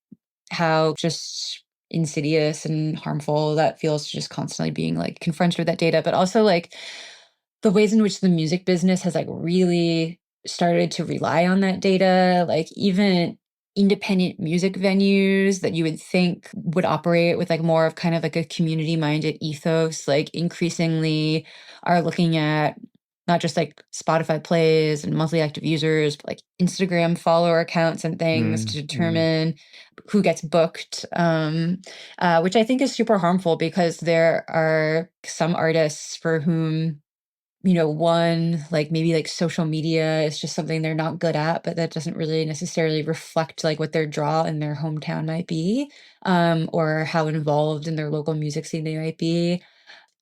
how just insidious and harmful that feels to just constantly being like confronted with that data, but also like the ways in which the music business has like really started to rely on that data, like even independent music venues that you would think would operate with like more of kind of like a community minded ethos, like increasingly are looking at not just like Spotify plays and monthly active users, but like Instagram follower accounts and things to determine who gets booked, which I think is super harmful because there are some artists for whom one, like maybe like social media is just something they're not good at, but that doesn't really necessarily reflect like what their draw in their hometown might be, or how involved in their local music scene they might be.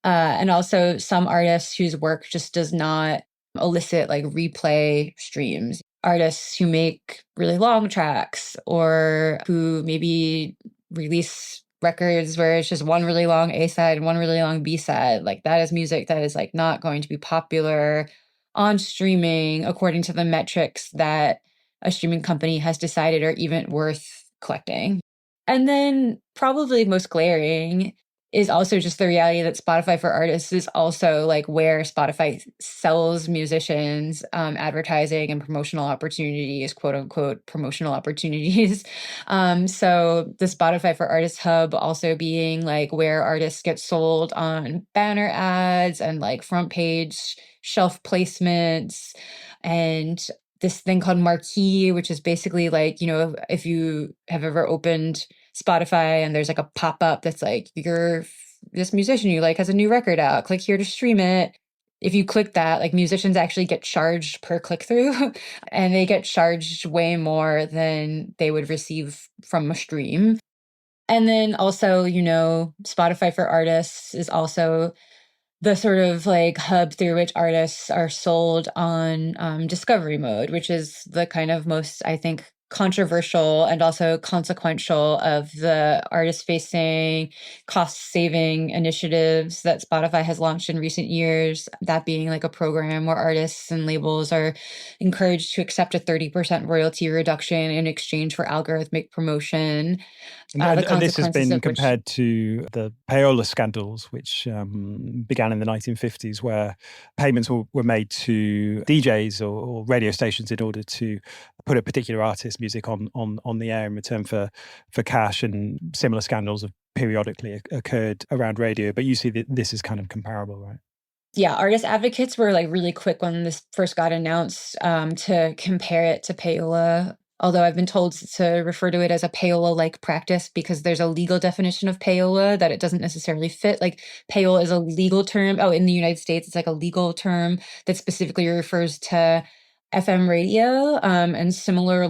And also some artists whose work just does not elicit like replay streams. Artists who make really long tracks or who maybe release records where it's just one really long A side and one really long B side. Like that is music that is like not going to be popular on streaming according to the metrics that a streaming company has decided are even worth collecting. And then probably most glaring is also just the reality that Spotify for Artists is also like where Spotify sells musicians advertising and promotional opportunities, quote unquote, promotional opportunities. So the Spotify for Artists hub also being like where artists get sold on banner ads and like front page shelf placements and this thing called Marquee, which is basically like, if you have ever opened Spotify and there's like a pop-up that's like, this musician you like has a new record out, click here to stream it. If you click that, like musicians actually get charged per click-through and they get charged way more than they would receive from a stream. And then also, Spotify for Artists is also the sort of like hub through which artists are sold on discovery mode, which is the kind of most, I think, controversial and also consequential of the artist-facing, cost-saving initiatives that Spotify has launched in recent years, that being like a program where artists and labels are encouraged to accept a 30% royalty reduction in exchange for algorithmic promotion. And this has Consequences been of which, compared to the payola scandals, which began in the 1950s, where payments were made to DJs or radio stations in order to put a particular artist's music on the air in return for cash. And similar scandals have periodically occurred around radio. But you see that this is kind of comparable, right? yeah, artist advocates were like really quick when this first got announced to compare it to payola. Although I've been told to refer to it as a payola-like practice because there's a legal definition of payola that it doesn't necessarily fit. Like payola is a legal term. Oh, in the United States, it's like a legal term that specifically refers to FM radio, and similar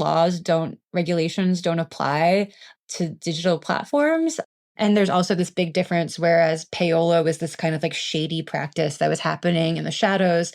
regulations don't apply to digital platforms. And there's also this big difference, whereas payola was this kind of like shady practice that was happening in the shadows.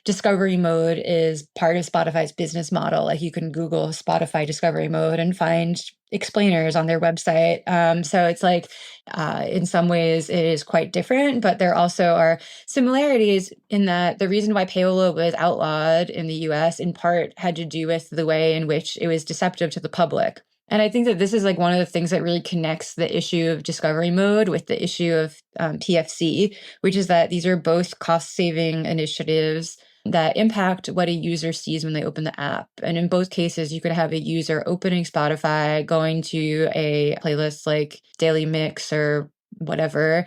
Discovery mode is part of Spotify's business model. Like you can Google Spotify discovery mode and find explainers on their website. So it's like, in some ways, it is quite different, but there also are similarities in that the reason why payola was outlawed in the US in part had to do with the way in which it was deceptive to the public. And I think that this is like one of the things that really connects the issue of discovery mode with the issue of PFC, which is that these are both cost-saving initiatives that impact what a user sees when they open the app. And in both cases, you could have a user opening Spotify, going to a playlist like Daily Mix or whatever,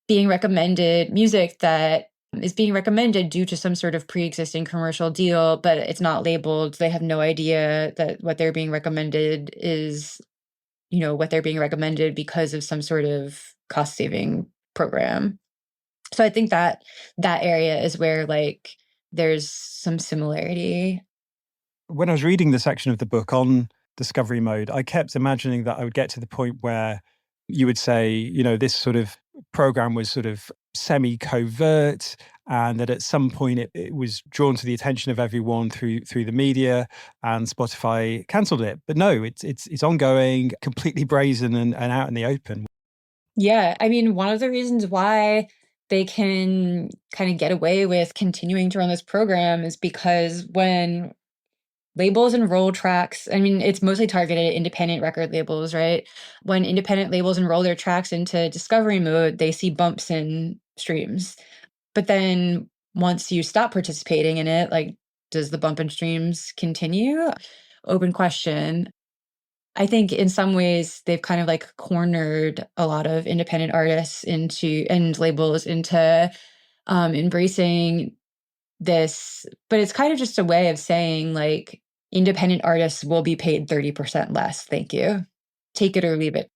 being recommended music that is being recommended due to some sort of pre-existing commercial deal, but it's not labeled. They have no idea that what they're being recommended is, what they're being recommended because of some sort of cost-saving program. So I think that area is where like there's some similarity. When I was reading the section of the book on discovery mode, I kept imagining that I would get to the point where you would say, this sort of program was sort of semi-covert, and that at some point it was drawn to the attention of everyone through the media, and Spotify cancelled it. But no, it's ongoing, completely brazen and out in the open. Yeah, I mean, one of the reasons why they can kind of get away with continuing to run this program is because when labels enroll tracks, I mean, it's mostly targeted at independent record labels, right? When independent labels enroll their tracks into discovery mode, they see bumps in streams. But then once you stop participating in it, like, does the bump in streams continue? Open question. I think in some ways they've kind of like cornered a lot of independent artists and labels into embracing this, but it's kind of just a way of saying like independent artists will be paid 30% less. Thank you. Take it or leave it.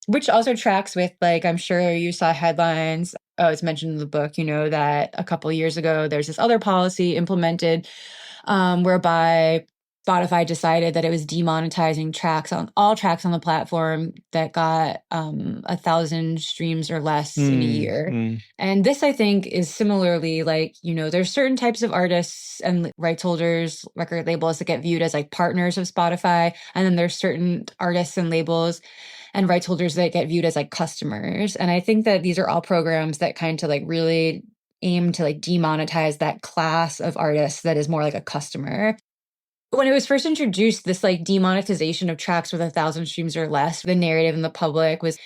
Which also tracks with, like, I'm sure you saw headlines. Oh, it's mentioned in the book, that a couple of years ago, there's this other policy implemented whereby Spotify decided that it was demonetizing all tracks on the platform that got 1,000 streams or less in a year. And this, I think, is similarly like, there's certain types of artists and rights holders, record labels that get viewed as like partners of Spotify. And then there's certain artists and labels and rights holders that get viewed as like customers. And I think that these are all programs that kind of like really aim to like demonetize that class of artists that is more like a customer. When it was first introduced, this like demonetization of tracks with 1,000 streams or less, the narrative in the public was,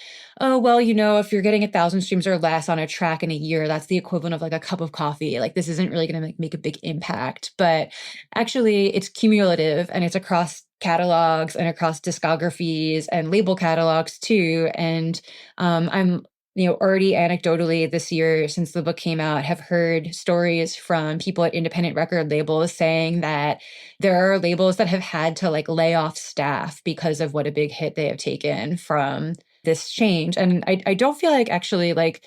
oh, well, if you're getting 1,000 streams or less on a track in a year, that's the equivalent of like a cup of coffee. Like this isn't really going to make a big impact. But actually, it's cumulative and it's across catalogs and across discographies and label catalogs too. And I'm already anecdotally this year, since the book came out, have heard stories from people at independent record labels saying that there are labels that have had to like lay off staff because of what a big hit they have taken from this change. And I don't feel like actually like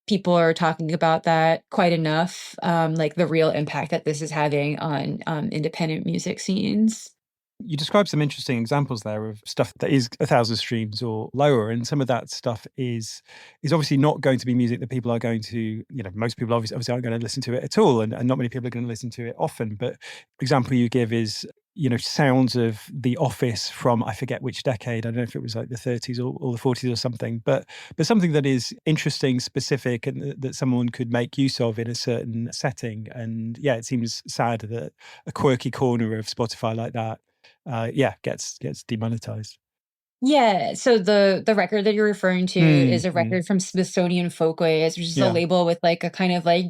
people are talking about that quite enough, like the real impact that this is having on independent music scenes. You described some interesting examples there of stuff that is 1,000 streams or lower, and some of that stuff is obviously not going to be music that people are going to, most people obviously aren't going to listen to it at all, and not many people are going to listen to it often. But the example you give is sounds of The Office from, I forget which decade. I don't know if it was like the 30s or the 40s or something, but something that is interesting, specific, and that someone could make use of in a certain setting. And yeah, it seems sad that a quirky corner of Spotify like that, gets demonetized. Yeah, so the record that you're referring to is a Mm. record from Smithsonian Folkways, which is a Yeah. label with like a kind of like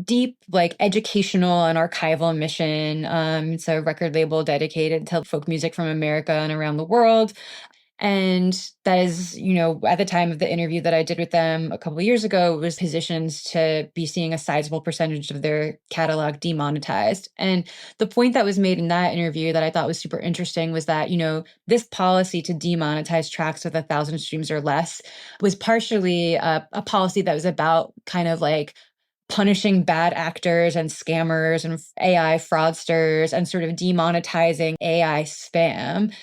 deep like educational and archival mission. It's a record label dedicated to folk music from America and around the world. And that is, at the time of the interview that I did with them a couple of years ago, was positioned to be seeing a sizable percentage of their catalog demonetized. And the point that was made in that interview that I thought was super interesting was that, this policy to demonetize tracks with 1,000 streams or less was partially a policy that was about kind of like punishing bad actors and scammers and AI fraudsters and sort of demonetizing AI spam.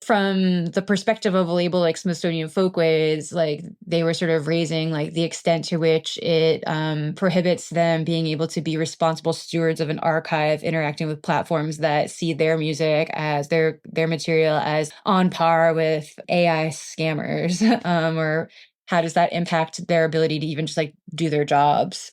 From the perspective of a label like Smithsonian Folkways, like they were sort of raising like the extent to which it prohibits them being able to be responsible stewards of an archive, interacting with platforms that see their music as their material as on par with AI scammers, or how does that impact their ability to even just like do their jobs?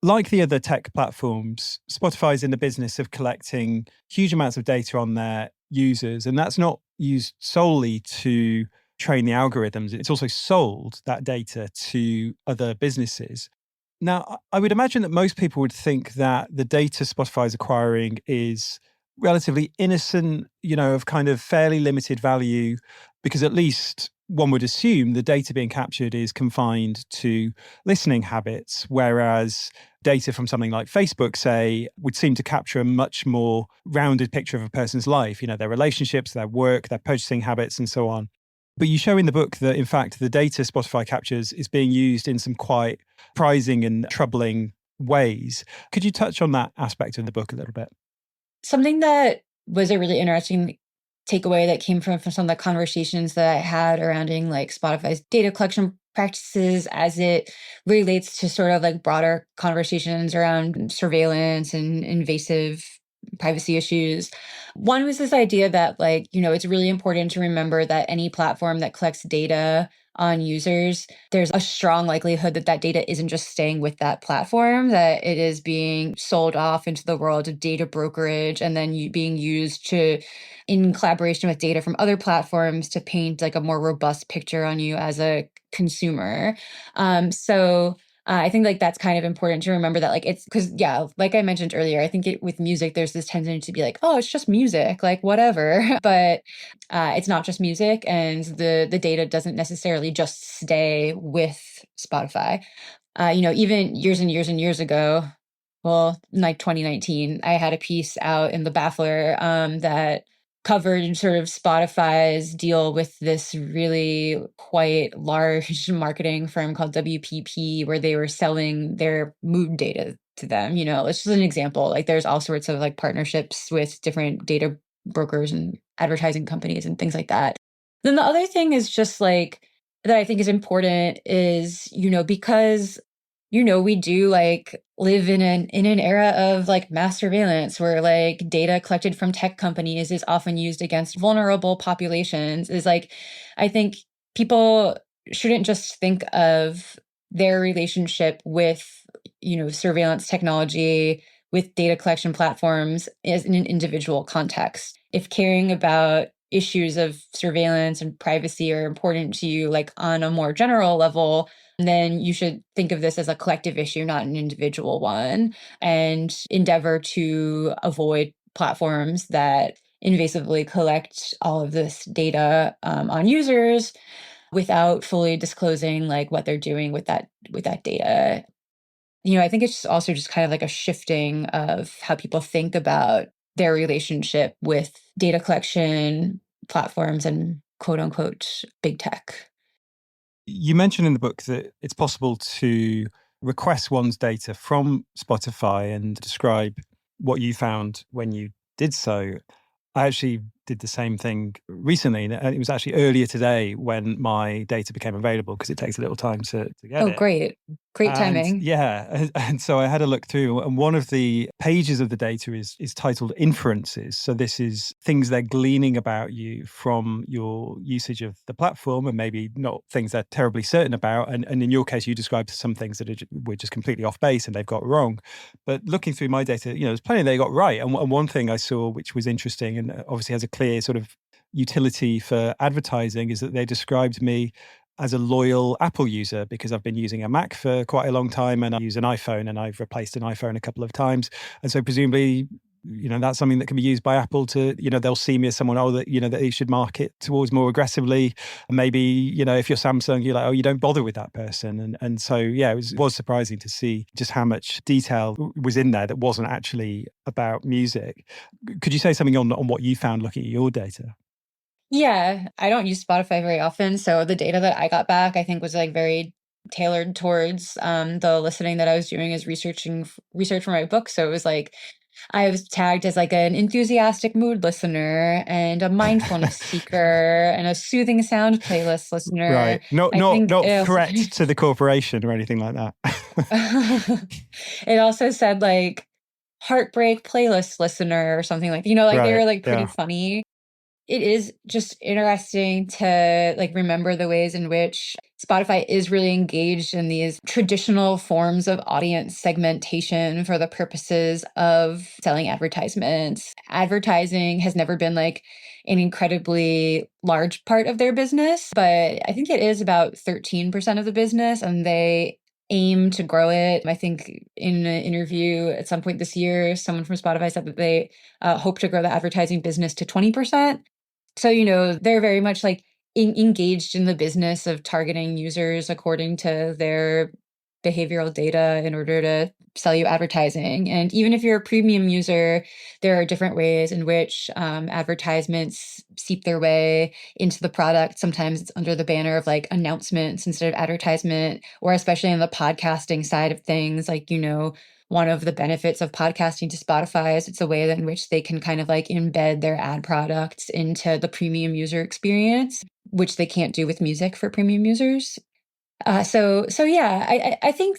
Like the other tech platforms, Spotify is in the business of collecting huge amounts of data on their users. And that's not used solely to train the algorithms, it's also sold that data to other businesses. Now, I would imagine that most people would think that the data Spotify is acquiring is relatively innocent, of kind of fairly limited value, because at least one would assume the data being captured is confined to listening habits, whereas data from something like Facebook, say, would seem to capture a much more rounded picture of a person's life, their relationships, their work, their purchasing habits, and so on. But you show in the book that, in fact, the data Spotify captures is being used in some quite surprising and troubling ways. Could you touch on that aspect of the book a little bit? Something that was a really interesting takeaway that came from some of the conversations that I had surrounding like Spotify's data collection practices as it relates to sort of like broader conversations around surveillance and invasive privacy issues. One was this idea that like, it's really important to remember that any platform that collects data on users, there's a strong likelihood that that data isn't just staying with that platform, that it is being sold off into the world of data brokerage and then being used to, in collaboration with data from other platforms, to paint like a more robust picture on you as a consumer. So I think like that's kind of important to remember that like it's because yeah, like I mentioned earlier, I think with music there's this tendency to be like, oh, it's just music, like whatever. But it's not just music, and the data doesn't necessarily just stay with Spotify. Even years and years and years ago, well, like 2019, I had a piece out in the Baffler that covered sort of Spotify's deal with this really quite large marketing firm called WPP, where they were selling their mood data to them. It's just an example. Like there's all sorts of like partnerships with different data brokers and advertising companies and things like that. Then the other thing is just like that I think is important is, because we do like live in an era of like mass surveillance where like data collected from tech companies is often used against vulnerable populations. Is like I think people shouldn't just think of their relationship with surveillance technology, with data collection platforms, as in an individual context. If caring about issues of surveillance and privacy are important to you like on a more general level, then you should think of this as a collective issue, not an individual one, and endeavor to avoid platforms that invasively collect all of this data on users without fully disclosing like what they're doing with that data. I think it's also just kind of like a shifting of how people think about their relationship with data collection platforms and quote unquote big tech. You mentioned in the book that it's possible to request one's data from Spotify and describe what you found when you did so. I actually did the same thing recently. And it was actually earlier today when my data became available, because it takes a little time to get Oh, it. great. Great And timing. yeah, and so I had a look through, and one of the pages of the data is titled inferences. So this is things they're gleaning about you from your usage of the platform, and maybe not things they're terribly certain about. And in your case, you described some things that were just completely off base and they've got wrong. But looking through my data, there's plenty they got right. And one thing I saw, which was interesting and obviously has a clear sort of utility for advertising, is that they described me as a loyal Apple user, because I've been using a Mac for quite a long time and I use an iPhone, and I've replaced an iPhone a couple of times. And so presumably, that's something that can be used by Apple to, they'll see me as someone, that, that they should market towards more aggressively. And maybe, if you're Samsung, you're like, oh, you don't bother with that person. And so, yeah, it was surprising to see just how much detail was in there that wasn't actually about music. Could you say something on what you found looking at your data? Yeah, I don't use Spotify very often, so the data that I got back, I think, was like very tailored towards the listening that I was doing as research for my book. So it was like I was tagged as like an enthusiastic mood listener and a mindfulness seeker and a soothing sound playlist listener. Right. Not I not think not it also threat to the corporation or anything like that. it also said like heartbreak playlist listener or something like, like they Right. were like pretty Yeah. funny. It is just interesting to like remember the ways in which Spotify is really engaged in these traditional forms of audience segmentation for the purposes of selling advertisements. Advertising has never been like an incredibly large part of their business, but I think it is about 13% of the business, and they aim to grow it. I think in an interview at some point this year, someone from Spotify said that they hope to grow the advertising business to 20%. So, they're very much like engaged in the business of targeting users according to their behavioral data in order to sell you advertising. And even if you're a premium user, there are different ways in which advertisements seep their way into the product. Sometimes it's under the banner of like announcements instead of advertisement, or especially on the podcasting side of things, like, one of the benefits of podcasting to Spotify is it's a way in which they can kind of like embed their ad products into the premium user experience, which they can't do with music for premium users. So yeah, I think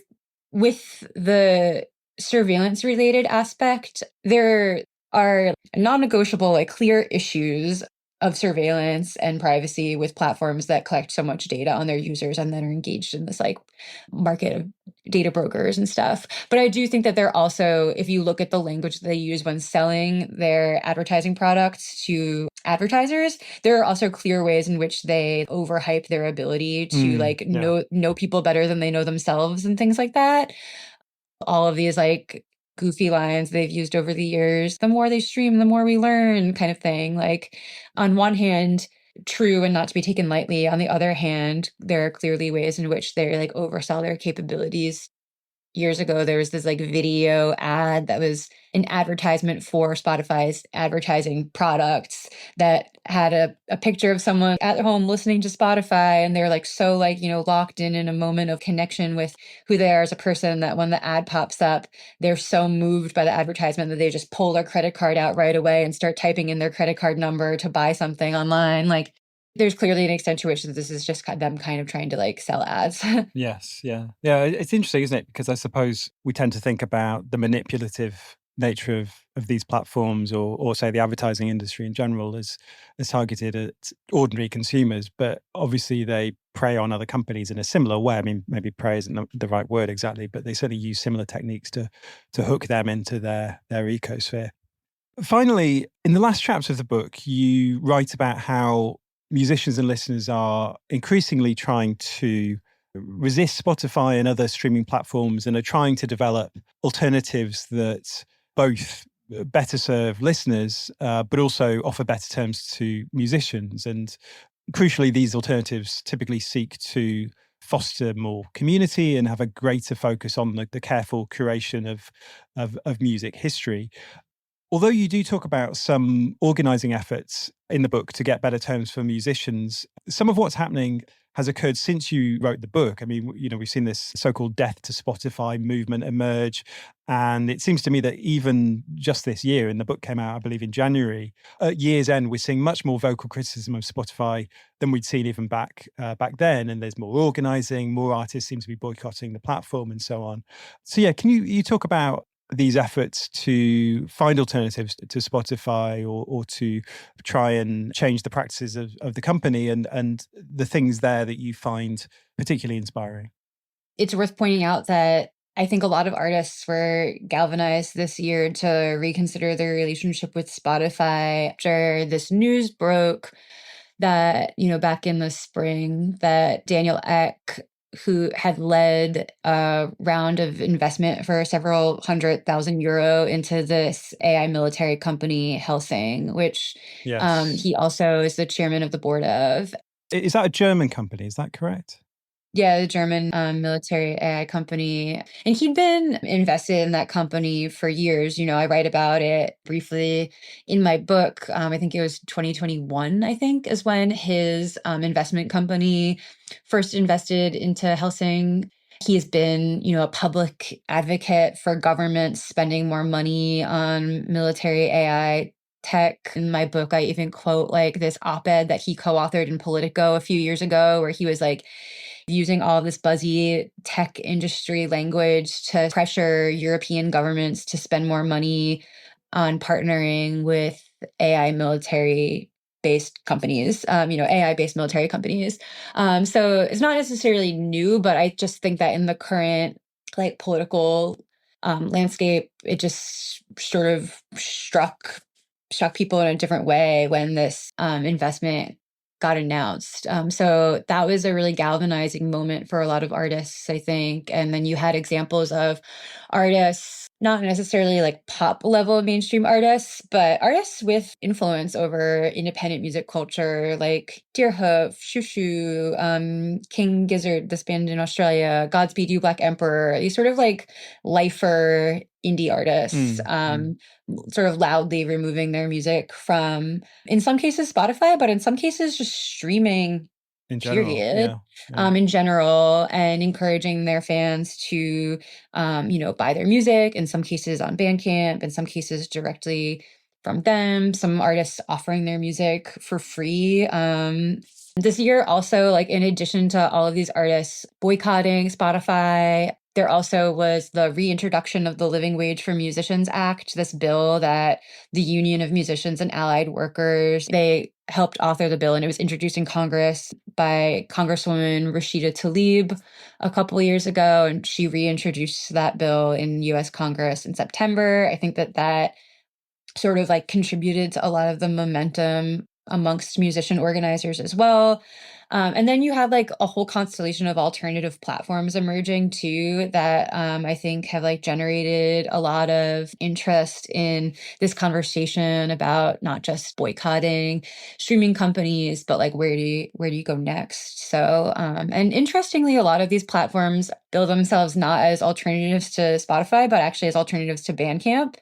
with the surveillance related aspect, there are non-negotiable, like clear issues of surveillance and privacy with platforms that collect so much data on their users and then are engaged in this like market of data brokers and stuff. But I do think that they're also, if you look at the language that they use when selling their advertising products to advertisers, there are also clear ways in which they overhype their ability to like Yeah. know people better than they know themselves and things like that. All of these like goofy lines they've used over the years, the more they stream, the more we learn kind of thing. Like on one hand, true and not to be taken lightly. On the other hand, there are clearly ways in which they like oversell their capabilities. Years ago, there was this like video ad that was an advertisement for Spotify's advertising products that had a picture of someone at home listening to Spotify. And they're like so like, locked in a moment of connection with who they are as a person that when the ad pops up, they're so moved by the advertisement that they just pull their credit card out right away and start typing in their credit card number to buy something online. Like there's clearly an extent to which this is just them kind of trying to like sell ads. Yes. Yeah. Yeah. It's interesting, isn't it? Because I suppose we tend to think about the manipulative nature of these platforms, or say the advertising industry in general, as targeted at ordinary consumers. But obviously they prey on other companies in a similar way. I mean, maybe prey isn't the right word exactly, but they certainly use similar techniques to hook them into their ecosphere. Finally, in the last chapter of the book, you write about how musicians and listeners are increasingly trying to resist Spotify and other streaming platforms, and are trying to develop alternatives that both better serve listeners, but also offer better terms to musicians. And crucially, these alternatives typically seek to foster more community and have a greater focus on the careful curation of music history. Although you do talk about some organizing efforts in the book to get better terms for musicians, some of what's happening has occurred since you wrote the book. I mean, we've seen this so-called death to Spotify movement emerge. And it seems to me that even just this year, and the book came out, I believe, in January, at year's end, we're seeing much more vocal criticism of Spotify than we'd seen even back then. And there's more organizing, more artists seem to be boycotting the platform and so on. So yeah, can you talk about these efforts to find alternatives to Spotify or to try and change the practices of the company and the things there that you find particularly inspiring? It's worth pointing out that I think a lot of artists were galvanized this year to reconsider their relationship with Spotify after this news broke that, back in the spring, that Daniel Ek, who had led a round of investment for several €100,000 into this AI military company, Helsing, which Yes. he also is the chairman of the board of. Is that a German company? Is that correct? Yeah, the German military AI company. And he'd been invested in that company for years. I write about it briefly in my book. I think it was 2021, I think, is when his investment company first invested into Helsing. He has been, a public advocate for governments spending more money on military AI tech. In my book, I even quote like this op-ed that he co-authored in Politico a few years ago, where he was like, using all this buzzy tech industry language to pressure European governments to spend more money on partnering with AI military based companies, AI based military companies. So it's not necessarily new, but I just think that in the current like political landscape, it just sort of struck people in a different way when this investment got announced. So that was a really galvanizing moment for a lot of artists, I think. And then you had examples of artists, not necessarily like pop level mainstream artists, but artists with influence over independent music culture, like Deerhoof, Shushu, King Gizzard, this band in Australia, Godspeed You Black Emperor, these sort of like lifer indie artists, sort of loudly removing their music from, in some cases, Spotify, but in some cases, just streaming, In general, period, yeah. Yeah. in general, and encouraging their fans to, buy their music, in some cases on Bandcamp, in some cases directly from them, some artists offering their music for free. This year, also, like in addition to all of these artists boycotting Spotify, there also was the reintroduction of the Living Wage for Musicians Act, this bill that the Union of Musicians and Allied Workers, they helped author the bill, and it was introduced in Congress by Congresswoman Rashida Tlaib a couple of years ago, and she reintroduced that bill in US Congress in September. I think that sort of like contributed to a lot of the momentum amongst musician organizers as well. And then you have like a whole constellation of alternative platforms emerging too that I think have like generated a lot of interest in this conversation about not just boycotting streaming companies, but like where do you go next? So and interestingly, a lot of these platforms bill themselves not as alternatives to Spotify, but actually as alternatives to Bandcamp.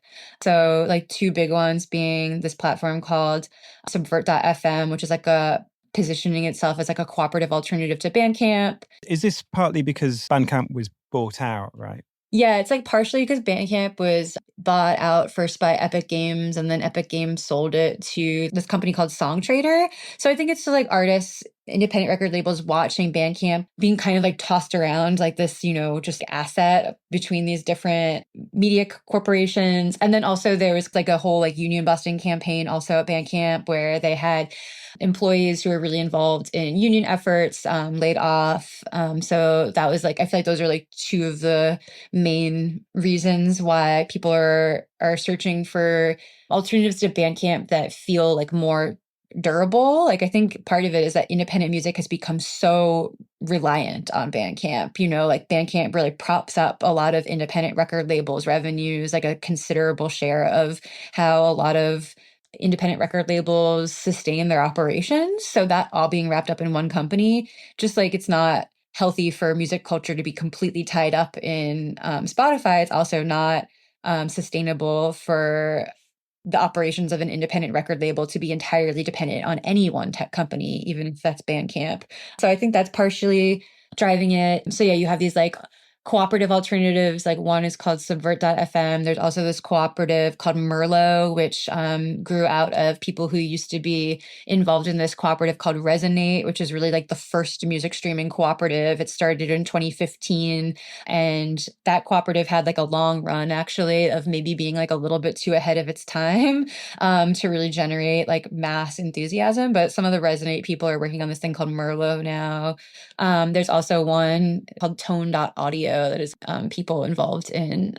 So like two big ones being this platform called Subvert.fm, which is like a positioning itself as like a cooperative alternative to Bandcamp. Is this partly because Bandcamp was bought out, right? Yeah, it's like partially because Bandcamp was bought out first by Epic Games, and then Epic Games sold it to this company called Songtrader. So I think it's to like artists, independent record labels watching Bandcamp being kind of like tossed around like this, just asset between these different media corporations. And then also there was like a whole like union busting campaign also at Bandcamp where they had employees who were really involved in union efforts laid off. So that was like, I feel like those are like two of the main reasons why people are searching for alternatives to Bandcamp that feel like more durable. Like I think part of it is that independent music has become so reliant on Bandcamp. Like Bandcamp really props up a lot of independent record labels revenues, like a considerable share of how a lot of independent record labels sustain their operations. So that all being wrapped up in one company, just like it's not healthy for music culture to be completely tied up in Spotify, it's also not sustainable for the operations of an independent record label to be entirely dependent on any one tech company, even if that's Bandcamp. So I think that's partially driving it. So yeah, you have these like cooperative alternatives. Like one is called Subvert.fm. There's also this cooperative called Merlot, which grew out of people who used to be involved in this cooperative called Resonate, which is really like the first music streaming cooperative. It started in 2015. And that cooperative had like a long run actually of maybe being like a little bit too ahead of its time to really generate like mass enthusiasm. But some of the Resonate people are working on this thing called Merlot now. There's also one called Tone.audio that is people involved in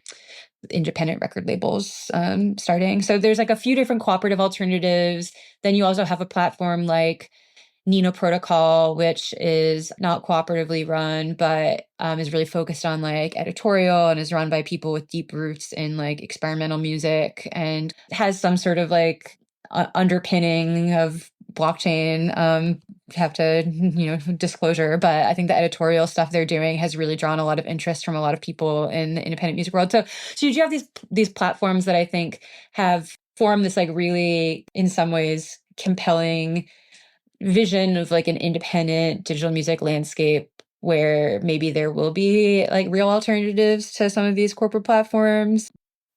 independent record labels starting. So there's like a few different cooperative alternatives. Then you also have a platform like Nino Protocol, which is not cooperatively run, but is really focused on like editorial and is run by people with deep roots in like experimental music and has some sort of like underpinning of blockchain. Have to, disclosure, but I think the editorial stuff they're doing has really drawn a lot of interest from a lot of people in the independent music world. So you do have these platforms that I think have formed this like really, in some ways, compelling vision of like an independent digital music landscape where maybe there will be like real alternatives to some of these corporate platforms.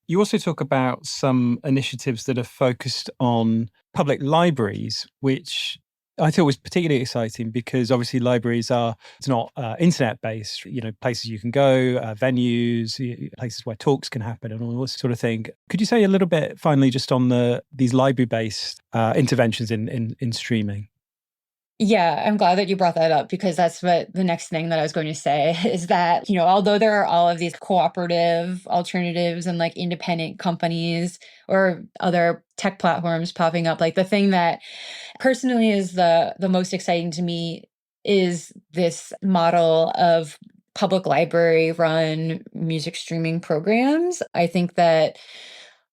You also talk about some initiatives that are focused on public libraries, which I thought was particularly exciting because obviously libraries it's not internet based, places you can go, venues, places where talks can happen and all this sort of thing. Could you say a little bit finally just on these library based interventions in streaming? Yeah, I'm glad that you brought that up because that's what the next thing that I was going to say is that, although there are all of these cooperative alternatives and like independent companies or other tech platforms popping up, like the thing that personally is the most exciting to me is this model of public library run music streaming programs. I think that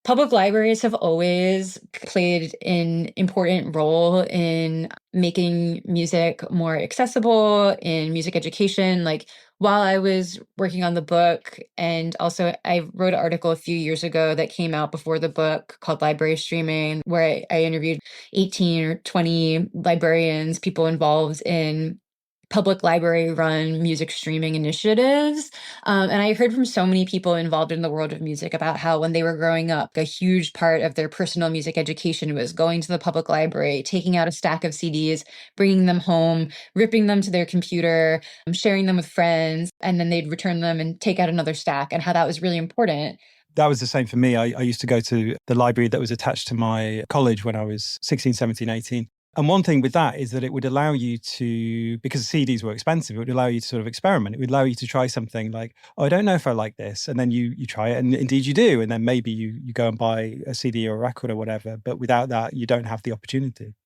public libraries have always played an important role in making music more accessible, in music education. Like while I was working on the book, and also I wrote an article a few years ago that came out before the book called Library Streaming, where I interviewed 18 or 20 librarians, people involved in public library run music streaming initiatives. And I heard from so many people involved in the world of music about how when they were growing up, a huge part of their personal music education was going to the public library, taking out a stack of CDs, bringing them home, ripping them to their computer, sharing them with friends, and then they'd return them and take out another stack, and how that was really important. That was the same for me. I used to go to the library that was attached to my college when I was 16, 17, 18. And one thing with that is that it would allow you to, because CDs were expensive, it would allow you to sort of experiment. It would allow you to try something like, oh, I don't know if I like this. And then you try it and indeed you do. And then maybe you go and buy a CD or a record or whatever. But without that, you don't have the opportunity.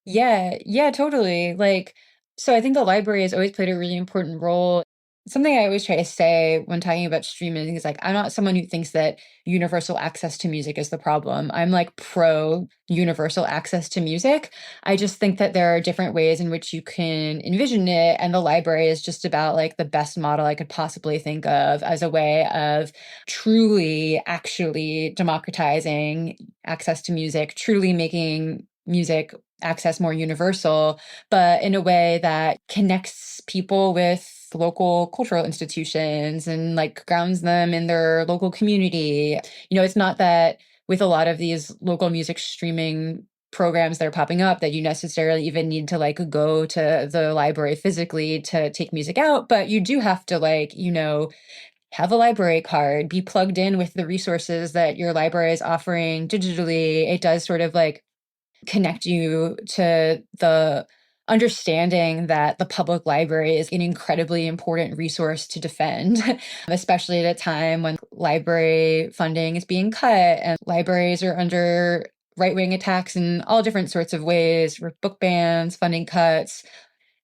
Yeah, totally. So I think the library has always played a really important role. Something I always try to say when talking about streaming is like, I'm not someone who thinks that universal access to music is the problem. I'm like pro universal access to music. I just think that there are different ways in which you can envision it. And the library is just about like the best model I could possibly think of as a way of truly, actually democratizing access to music, truly making music access more universal, but in a way that connects people with local cultural institutions and like grounds them in their local community. It's not that with a lot of these local music streaming programs that are popping up that you necessarily even need to like go to the library physically to take music out, but you do have to have a library card, be plugged in with the resources that your library is offering digitally. It does sort of like connect you to the understanding that the public library is an incredibly important resource to defend, especially at a time when library funding is being cut and libraries are under right-wing attacks in all different sorts of ways, with book bans, funding cuts.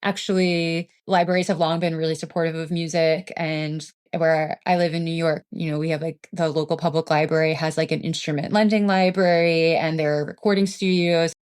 Actually, libraries have long been really supportive of music, and where I live in New York, we have like the local public library has like an instrument lending library and there are recording studios.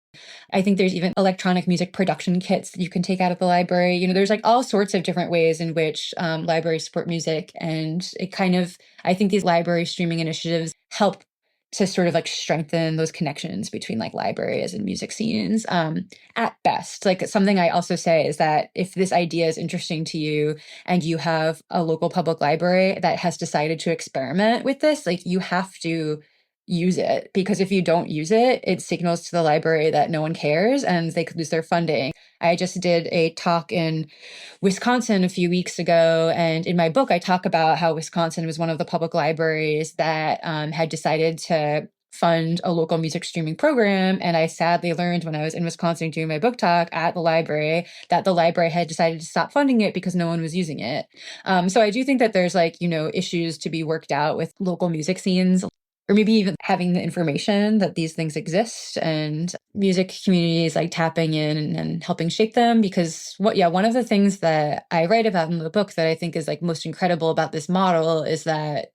I think there's even electronic music production kits that you can take out of the library. There's like all sorts of different ways in which libraries support music. And I think these library streaming initiatives help to sort of like strengthen those connections between like libraries and music scenes at best. Like something I also say is that if this idea is interesting to you and you have a local public library that has decided to experiment with this, like you have to use it, because if you don't use it, it signals to the library that no one cares and they could lose their funding. I just did a talk in Wisconsin a few weeks ago, and in my book, I talk about how Wisconsin was one of the public libraries that had decided to fund a local music streaming program. And I sadly learned when I was in Wisconsin doing my book talk at the library that the library had decided to stop funding it because no one was using it. So I do think that there's like, issues to be worked out with local music scenes, or maybe even having the information that these things exist and music communities like tapping in and helping shape them. Because one of the things that I write about in the book that I think is like most incredible about this model is that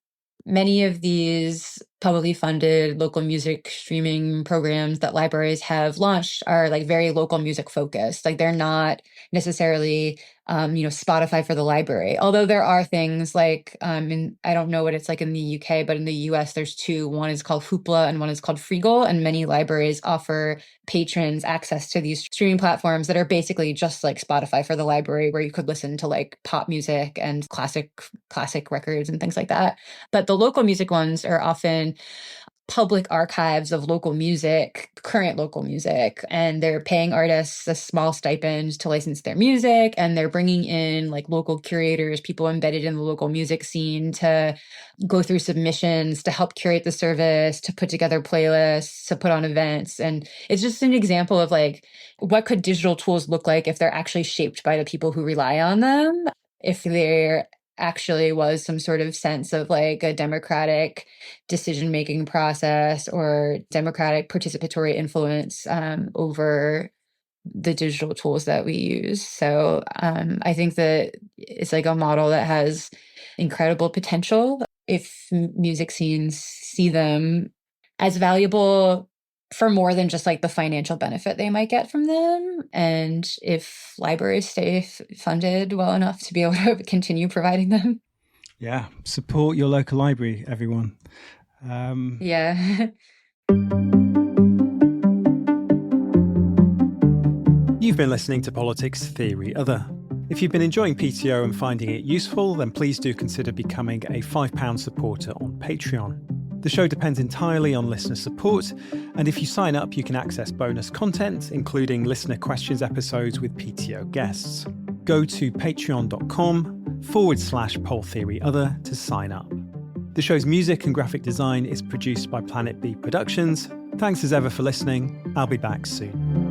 many of these publicly funded local music streaming programs that libraries have launched are like very local music focused. Like they're not necessarily Spotify for the library. Although there are things like, and I don't know what it's like in the UK, but in the US, there's two. One is called Hoopla and one is called Freegal. And many libraries offer patrons access to these streaming platforms that are basically just like Spotify for the library, where you could listen to like pop music and classic records and things like that. But the local music ones are often public archives of local music, current local music, and they're paying artists a small stipend to license their music, and they're bringing in like local curators, people embedded in the local music scene, to go through submissions, to help curate the service, to put together playlists, to put on events. And it's just an example of like, what could digital tools look like if they're actually shaped by the people who rely on them, if there actually was some sort of sense of like a democratic decision-making process or democratic participatory influence over the digital tools that we use. So I think that it's like a model that has incredible potential if music scenes see them as valuable for more than just like the financial benefit they might get from them. And if libraries stay funded well enough to be able to continue providing them. Yeah. Support your local library, everyone. Yeah. You've been listening to Politics Theory Other. If you've been enjoying PTO and finding it useful, then please do consider becoming a £5 supporter on Patreon. The show depends entirely on listener support, and if you sign up, you can access bonus content, including listener questions episodes with PTO guests. Go to patreon.com/poletheoryother to sign up. The show's music and graphic design is produced by Planet B Productions. Thanks as ever for listening. I'll be back soon.